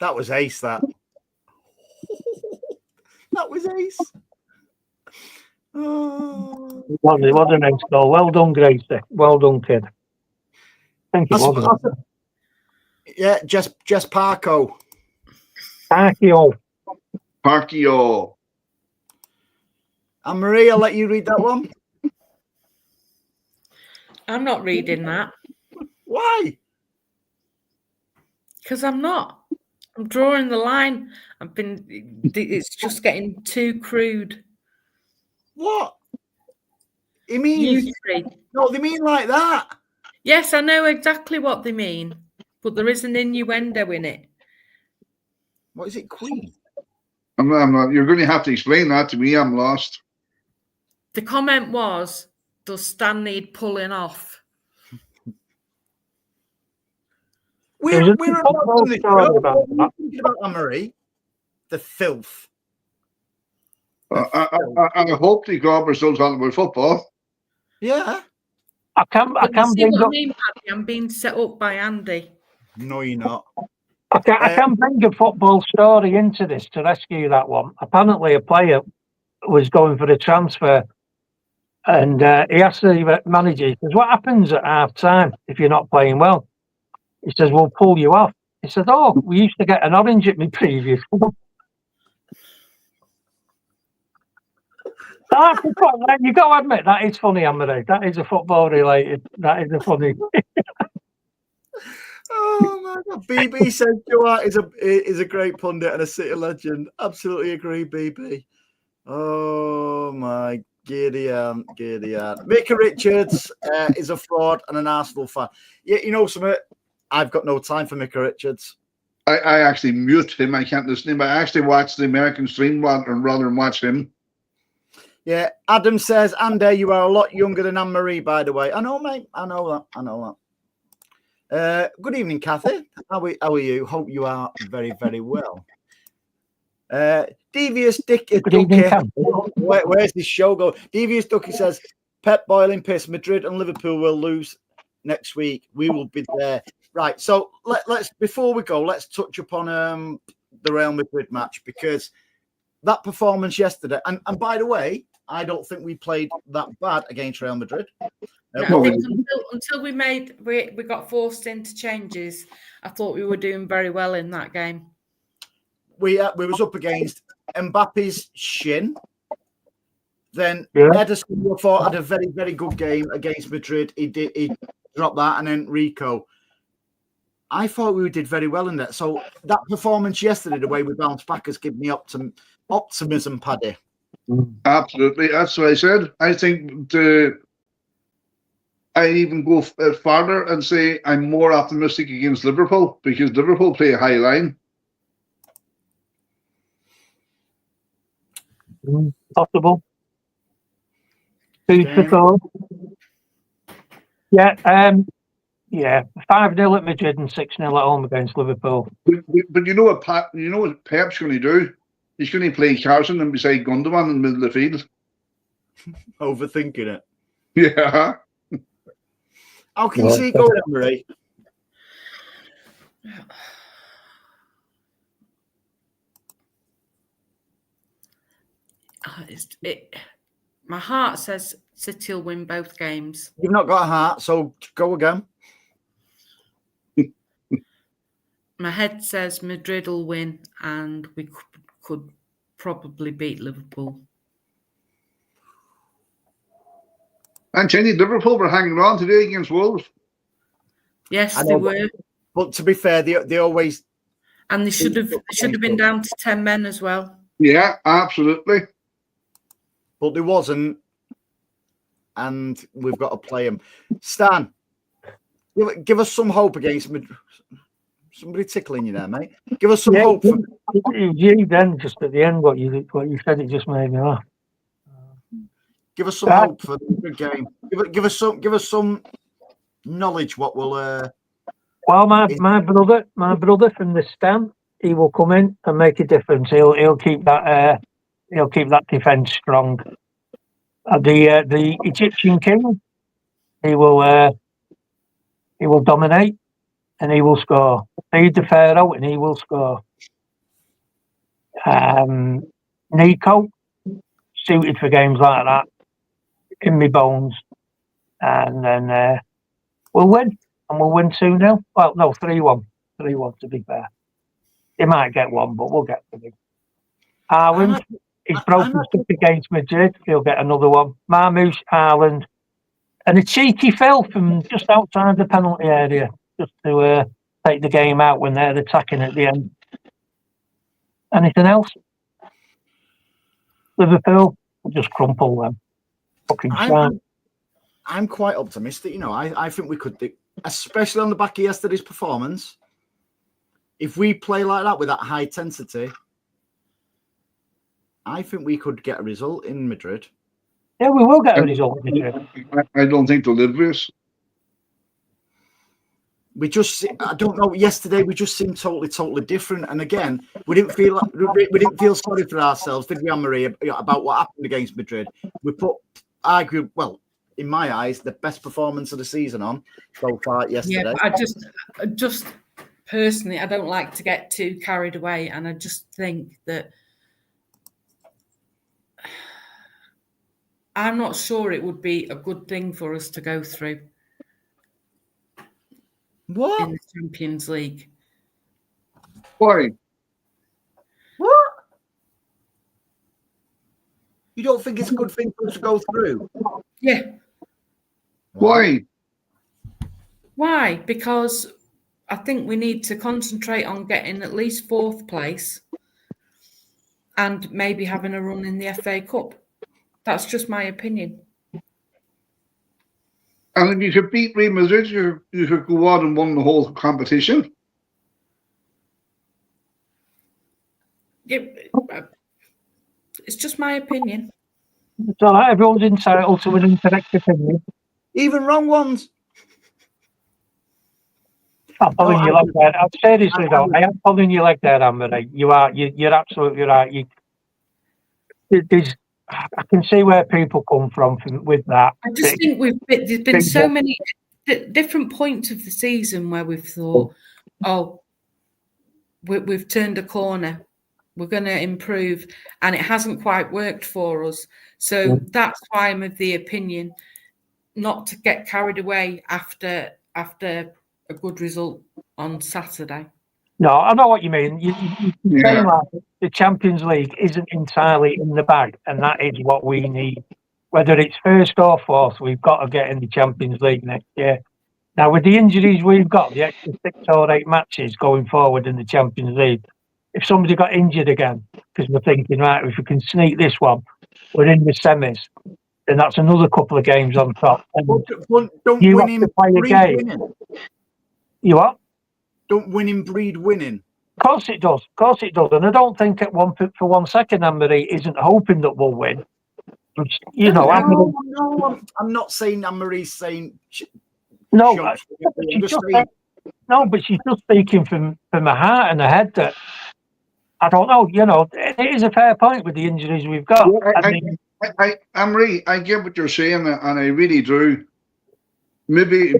That was ace, that. That was ace. Oh. It was a nice goal. Well done, Gracie. Well done, kid. I think it was. Yeah, Jess Parko. Parkio. And Marie, I'll let you read that one. I'm not reading that. Why? Because I'm not. I'm drawing the line. It's just getting too crude. What? It means no, they mean like that. Yes, I know exactly what they mean, but there is an innuendo in it. What is it, Queen? I'm not, you're going to have to explain that to me. I'm lost. The comment was, does Stan need pulling off? We're not doing this show. What are you thinking about, Anne-Marie? The filth. I hope the Gobber still talking about football. Yeah. I can bring up. I'm being set up by Andy. No, you're not. I can bring a football story into this to rescue that one. Apparently, a player was going for a transfer, and he asked the manager, he says, "What happens at half time if you're not playing well?" He says, "We'll pull you off." He said, "Oh, we used to get an orange at my previous club." You got to admit that is funny, Amory. That is a football related. That is a funny. Oh my God! BB says Stuart is a great pundit and a City legend. Absolutely agree, BB. Oh my Gideon. Micah Richards is a fraud and an Arsenal fan. Yeah, you know something? I've got no time for Micah Richards. I actually mute him. I can't listen to him. I actually watch the American stream rather than watch him. Yeah, Adam says, Andy, you are a lot younger than Anne-Marie, by the way. I know, mate. I know that. Good evening, Kathy. How are you? Hope you are very, very well. Devious Dick Ducky. Where's this show going? Devious Ducky says, Pep boiling piss. Madrid and Liverpool will lose next week. We will be there. Right. So let's before we go, let's touch upon the Real Madrid match, because that performance yesterday, and by the way, I don't think we played that bad against Real Madrid. No, I think until we got forced into changes, I thought we were doing very well in that game. We was up against Mbappe's shin. Then Ederson, I thought, had a very, very good game against Madrid. He dropped that, and then Rico. I thought we did very well in that. So that performance yesterday, the way we bounced back, has given me optimism, Paddy. Absolutely, that's what I said. I think I even go farther and say I'm more optimistic against Liverpool, because Liverpool play a high line. Possible. 2-4. Yeah, 5-0 at Madrid and 6-0 at home against Liverpool. But you know what Pep's going to do? He's going to play Carson and beside Gundogan in the middle of the field. Overthinking it. Yeah. How can you see it going, Marie? My heart says City will win both games. You've not got a heart, so go again. My head says Madrid will win, and we could probably beat Liverpool. And Jenny, Liverpool were hanging on today against Wolves. Yes, they were. But to be fair, they always... And they should have been down to 10 men as well. Yeah, absolutely. But there wasn't, and we've got to play them. Stan, give us some hope against Madrid. Somebody tickling you there, mate. Give us some hope. You then, just at the end, what you said, it just made me laugh. Give us some hope for the game. Give us some knowledge. What will? Well, my brother from the stand, he will come in and make a difference. He'll keep that defence strong. The Egyptian king, he will dominate and he will score. Feed the Pharaoh and he will score. Nico, suited for games like that, in my bones. And then we'll win. And we'll win 2-0. Well, no, 3-1. 3-1 to be fair. They might get one, but we'll get 3. Haaland, he's broken stuff against Madrid. He'll get another one. Marmoush, Haaland. And a cheeky Phil from just outside the penalty area, just to take the game out when they're attacking at the end. Anything else? Liverpool will just crumple them. Fucking shine. I'm quite optimistic. You know, I think we could do, especially on the back of yesterday's performance. If we play like that with that high intensity, I think we could get a result in Madrid. Yeah, we will get a result in Madrid. I don't think they'll live with us. I don't know. Yesterday we just seemed totally different. And again, we didn't feel sorry for ourselves, did we, Anne-Marie, about what happened against Madrid? We put, arguably, well, in my eyes, the best performance of the season on so far yesterday. Yeah, I just personally, I don't like to get too carried away, and I just think that I'm not sure it would be a good thing for us to go through. What? In the Champions League. Why? What? You don't think it's a good thing for us to go through? Yeah. Why? Why? Because I think we need to concentrate on getting at least 4th place and maybe having a run in the FA Cup. That's just my opinion. And if you could beat Real Madrid, you could go on and win the whole competition. Yeah, it's just my opinion. So everyone's entitled to an incorrect opinion. Even wrong ones. I'm pulling your leg there. I'm seriously though. I am pulling your leg there, Anne-Marie. You are. You're absolutely right. I can see where people come from with that. I just think there's been so many different points of the season where we've thought, oh, we've turned a corner. We're going to improve, and it hasn't quite worked for us. So that's why I'm of the opinion not to get carried away after a good result on Saturday. No, I know what you mean. You're saying like the Champions League isn't entirely in the bag, and that is what we need. Whether it's 1st or 4th, we've got to get in the Champions League next year. Now, with the injuries we've got, the extra 6 or 8 matches going forward in the Champions League, if somebody got injured again, because we're thinking, right, if we can sneak this one, we're in the semis, then that's another couple of games on top. And don't you winning have to play a breed game. winning. You what? Don't winning breed winning. Of course it does. Of course it does. And I don't think for 1 second Anne-Marie isn't hoping that we'll win. You know, I'm not saying Anne-Marie's saying. No, but she's just speaking from her heart and her head that I don't know. You know, it is a fair point with the injuries we've got. Yeah, Anne-Marie, I get what you're saying, and I really do. Maybe.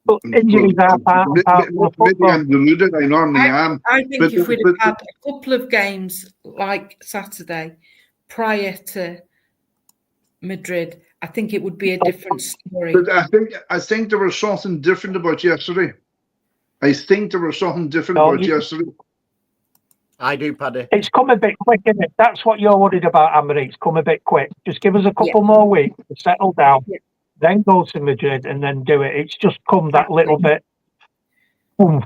But injuries are part of football. Maybe I'm deluded. I normally am. I think if we'd have had a couple of games like Saturday prior to Madrid, I think it would be a different story. But I think there was something different about yesterday. I think there was something different about yesterday. I do, Paddy. It's come a bit quick, isn't it? That's what you're worried about, Anne-Marie. It's come a bit quick. Just give us a couple more weeks to settle down, then go to Madrid and then do it. It's just come that little bit. And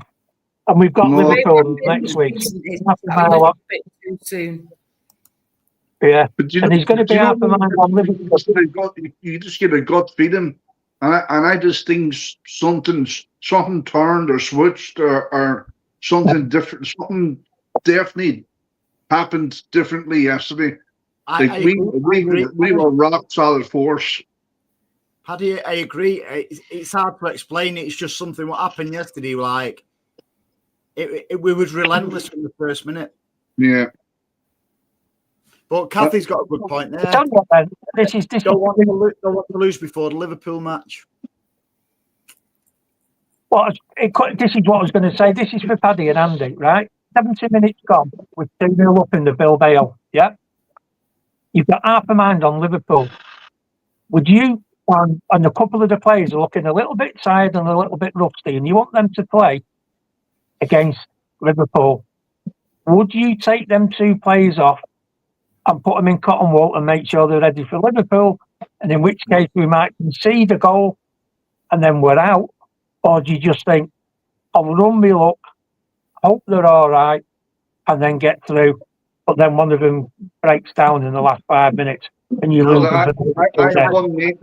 we've got Liverpool next week. It's a little bit too soon. Yeah, and he's going to be half a mind on Liverpool. You just get a gut feeling, and I just think something turned or switched or something different. Something definitely happened differently yesterday. We were rock solid force. Paddy, I agree. It's hard to explain. It's just something what happened yesterday. Like we was relentless from the first minute. Yeah. But Kathy's got a good point there. Don't want to lose before the Liverpool match. Well, this is what I was going to say. This is for Paddy and Andy, right? 70 minutes gone with 2-0 up in the Bilbao. Yeah, you've got half a mind on Liverpool. Would you? And a couple of the players are looking a little bit tired and a little bit rusty, and you want them to play against Liverpool. Would you take them 2 players off and put them in cotton wool and make sure they're ready for Liverpool? And in which case we might concede a goal and then we're out. Or do you just think, I'll run me luck, hope they're all right, and then get through? But then one of them breaks down in the last 5 minutes and you lose. I have one name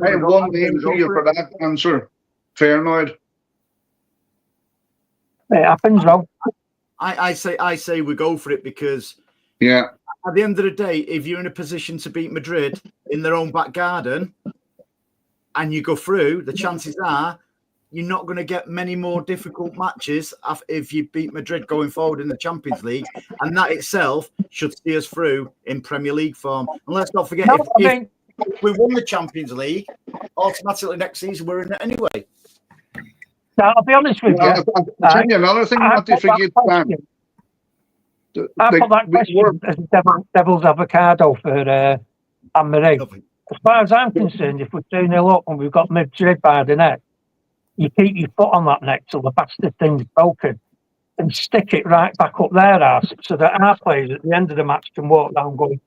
for you for that answer. Fairnoid. It happens, though. I say we go for it because at the end of the day, if you're in a position to beat Madrid in their own back garden and you go through, the chances are you're not going to get many more difficult matches if you beat Madrid going forward in the Champions League, and that itself should see us through in Premier League form. And let's not forget, if we won the Champions League, automatically next season we're in it anyway. Now, I'll be honest with you. I'll tell you another thing not to forget, Sam. I put that question as a devil's avocado for Anne-Marie. As far as I'm concerned, if we're 2-0 up and we've got Madrid by the neck, you keep your foot on that neck till the bastard thing's broken. and stick it right back up their arse so that our players at the end of the match can walk down going,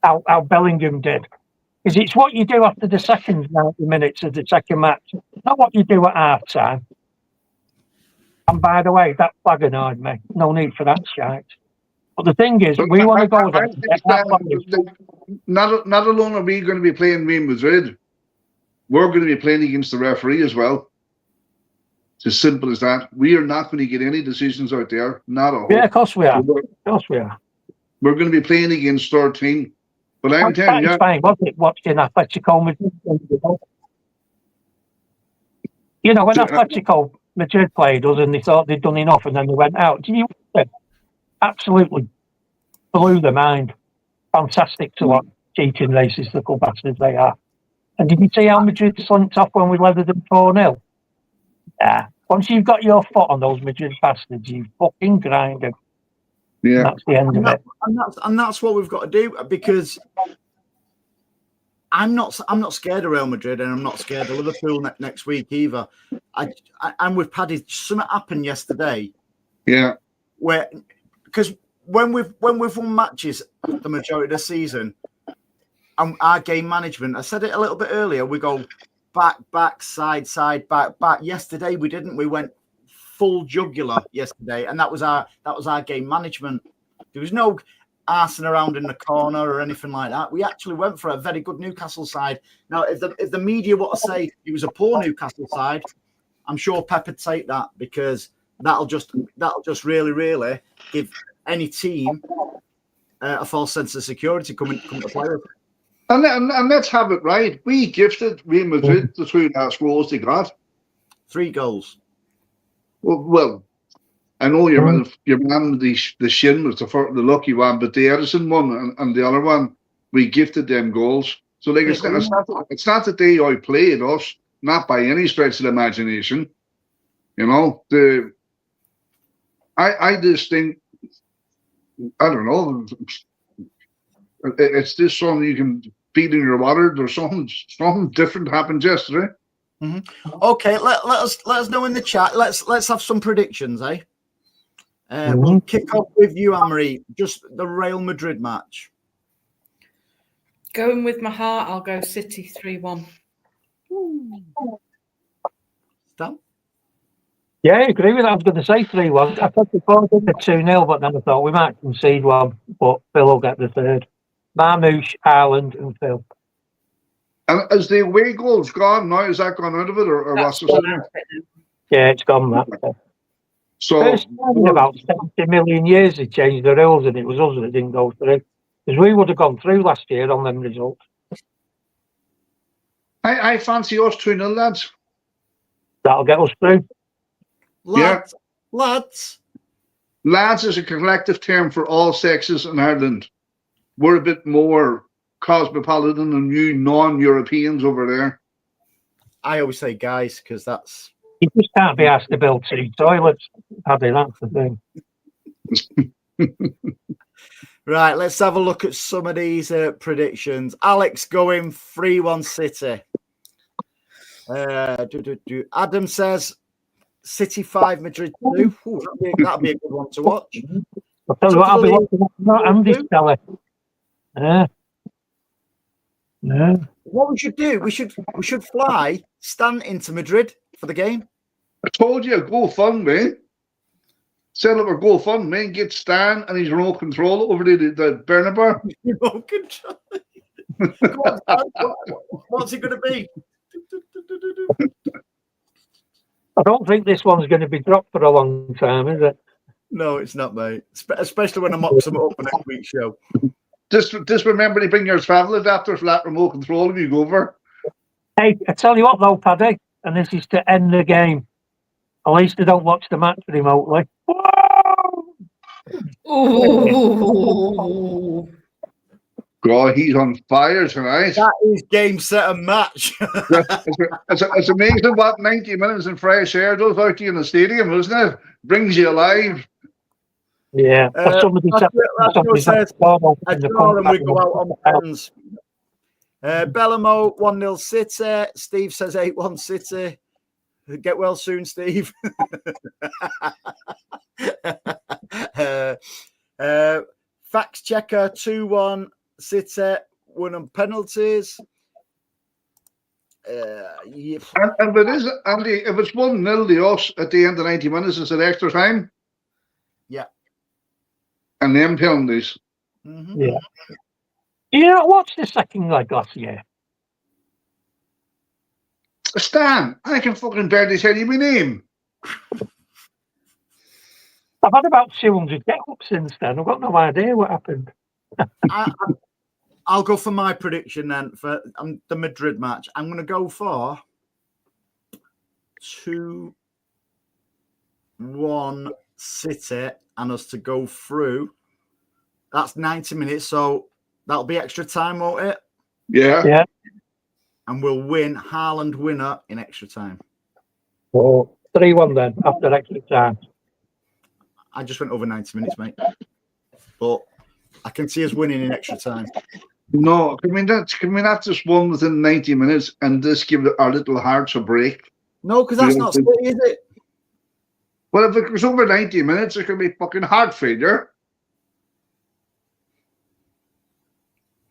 how Bellingham did. Because it's what you do after the second 90 minutes of the second match, not what you do at half time. And by the way, that flag annoyed me. No need for that shite. But the thing is, we want to go there. Not alone are we going to be playing Real Madrid, we're going to be playing against the referee as well. It's as simple as that. We are not going to get any decisions out there. Not at all. Yeah, of course we are. Of course we are. We're going to be playing against our team. But I'm telling you, fine, wasn't it? Watching Atletico Madrid. You know, when Atletico Madrid played us and they thought they'd done enough and then they went out, do you absolutely blew their mind. Fantastic to watch, cheating racist little bastards they are. And did you see how Madrid slumped off when we leathered them 4-0? Yeah. Once you've got your foot on those Madrid bastards, you fucking grind them. Yeah. And that's the end of it. And that's what we've got to do, because I'm not scared of Real Madrid, and I'm not scared of Liverpool next week either. I'm with Paddy. Something happened yesterday. Yeah. Because when we've won matches the majority of the season, and our game management, I said it a little bit earlier, we go back, side, back. Yesterday we didn't. We went full jugular yesterday, and that was our game management. There was no arsing around in the corner or anything like that. We actually went for a very good Newcastle side. Now, if the media want to say it was a poor Newcastle side, I'm sure Pep would take that, because that'll just really, really give any team a false sense of security coming to play with. And let's have it right. We gifted Real Madrid the 2 last goals they got. 3 goals. Well, I know your man, the shin was the lucky one, but the Edison one and the other one, we gifted them goals. So like it's not that they outplayed us, not by any stretch of the imagination. You know, I just think, I don't know, it's just something you can beat in your water. There's something different happened yesterday. Mm-hmm. Okay, let us know in the chat. Let's have some predictions, eh? We'll kick off with you, Anne-Marie. Just the Real Madrid match. Going with my heart, I'll go City 3-1. Stan? Yeah, I agree with that. I was going to say 3-1. I thought before we did 2-0, but then I thought we might concede one, but Phil will get the third. Marmouche, Haaland, and Phil. And is the away goals gone now? Is that gone out of it, or what's the story? Yeah, it's gone that. So first time in about 70 million years they changed the rules, and it was us that didn't go through. Because we would have gone through last year on them results. I fancy us 2-0, lads. That'll get us through. Lads. Lads is a collective term for all sexes in Ireland. We're a bit more cosmopolitan than you non-Europeans over there. I always say guys, because that's... You just can't be asked to build 2 toilets, Paddy, that's the thing. Right, let's have a look at some of these predictions. Alex going 3-1 City. Adam says City 5, Madrid 2. Ooh, that'd be a good one to watch. I'll tell you what, I'll be watching that Andy's telly. Yeah. What we should do, we should fly Stan into Madrid for the game. I told you, GoFundMe. Set up a GoFundMe and get Stan and his remote control over to the Bernabeu. Remote control. What's it going to be? I don't think this one's going to be dropped for a long time, is it? No, it's not, mate. Especially when I mop some up for next week's show. Just remember to bring your travel adapter for that remote control if you go over. Hey, I tell you what though, Paddy, and this is to end the game. At least they don't watch the match remotely. Ooh. God, he's on fire tonight. That is game, set, and match. It's amazing what 90 minutes in fresh air does out to you in the stadium, isn't it? Brings you alive. Yeah. Somebody says, and we go out on pens. Bellamo 1-0 City. Steve says 8-1 City. Get well soon, Steve. Fact checker 2-1 City won on penalties. Yeah. And if it is, Andy, if it's 1-0 to us at the end of 90 minutes, is it extra time? Yeah. And them penalties. Mm-hmm. Yeah. You know, what's the second leg last year? Stan, I can fucking barely tell you my name. I've had about 200 get-ups since then. I've got no idea what happened. I'll go for my prediction then for the Madrid match. I'm going to go for 2-1 City and us to go through. That's 90 minutes, so that'll be extra time, won't it? Yeah. And we'll win. Haaland winner in extra time. Oh, 3-1 then, after extra time. I just went over 90 minutes, mate. But I can see us winning in extra time. No, can we not just won within 90 minutes and just give our little hearts a break? No, because that's not City, is it? Well, if it goes over 90 minutes, it could be fucking heart failure.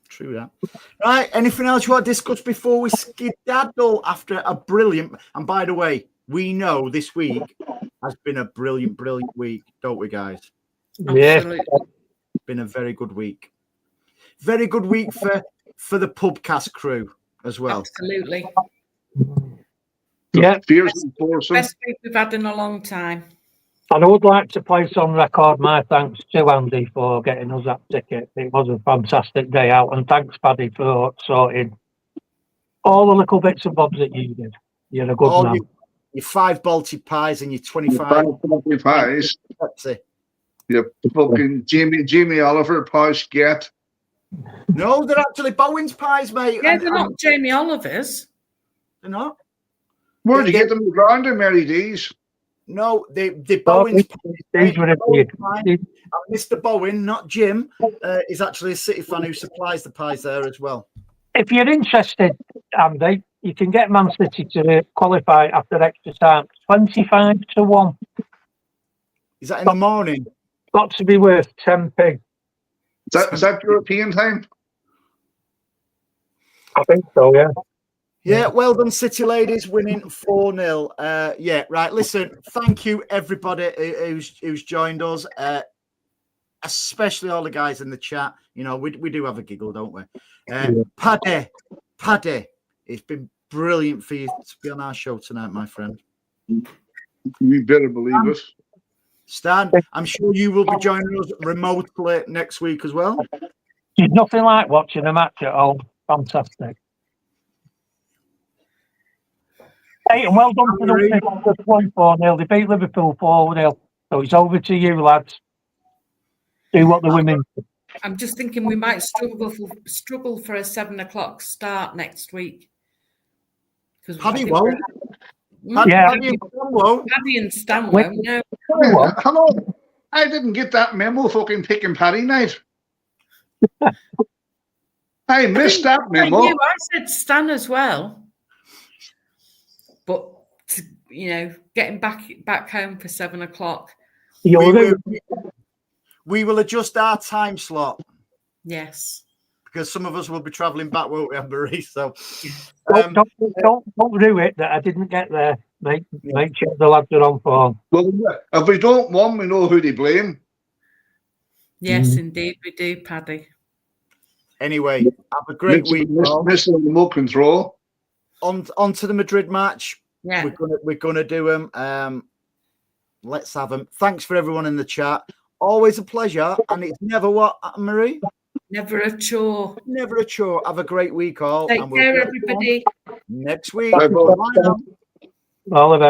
True that. Right, anything else you want to discuss before we skedaddle after a brilliant... And by the way, we know this week has been a brilliant week, don't we, guys? Absolutely. It's been a very good week. Very good week for the PUBcast crew as well. Absolutely. Yeah. Best week we've had in a long time. And I would like to place on record my thanks to Andy for getting us that ticket. It was a fantastic day out. And thanks, Paddy, for sorting all the little bits and bobs that you did. You're a good man. Your 5 Baltic pies and your 25 Baltic pies. Pepsi. Yep, fucking Jamie Oliver pies get. No, they're actually Bowen's pies, mate. Yeah, they're not Jamie Oliver's. They're not. Where'd you get them around in Mary D's? No, they Bowen's pies. Mr. Bowen, not Jim, is actually a City fan who supplies the pies there as well. If you're interested, Andy, you can get Man City to qualify after extra time. 25-1. Is that in the morning? Got to be worth 10p. Is that European time? I think so, yeah. Yeah, well done, City ladies, winning 4-0. Yeah, right. Listen, thank you everybody who's joined us, especially all the guys in the chat. You know, we do have a giggle, don't we? Paddy, it's been brilliant for you to be on our show tonight, my friend. You better believe it. Stan, I'm sure you will be joining us remotely next week as well. There's nothing like watching a match at home. Fantastic. Hey, and well done for the people that won 4-0. They beat Liverpool 4-0. So it's over to you, lads. Do what the women do. I'm just thinking we might struggle for a 7 o'clock start next week. Paddy won't. Yeah. Paddy and Stan won't. No. Hello. I didn't get that memo fucking picking Paddy night. I missed that memo. I said Stan as well. But, getting back home for 7 o'clock. We will adjust our time slot. Yes. Because some of us will be travelling back, won't we, Marie? So don't do it that I didn't get there. Make sure the lads are on form. Well, if we don't win, we know who to blame. Yes, indeed, we do, Paddy. Anyway, have a great week. Missing remote control. On to the Madrid match. Yeah. We're gonna do them. Let's have them. Thanks for everyone in the chat. Always a pleasure. And it's never what, Marie? Never a chore. Never a chore. Have a great week, all. Take care, everybody. Next week. Bye, Bye now. All of it.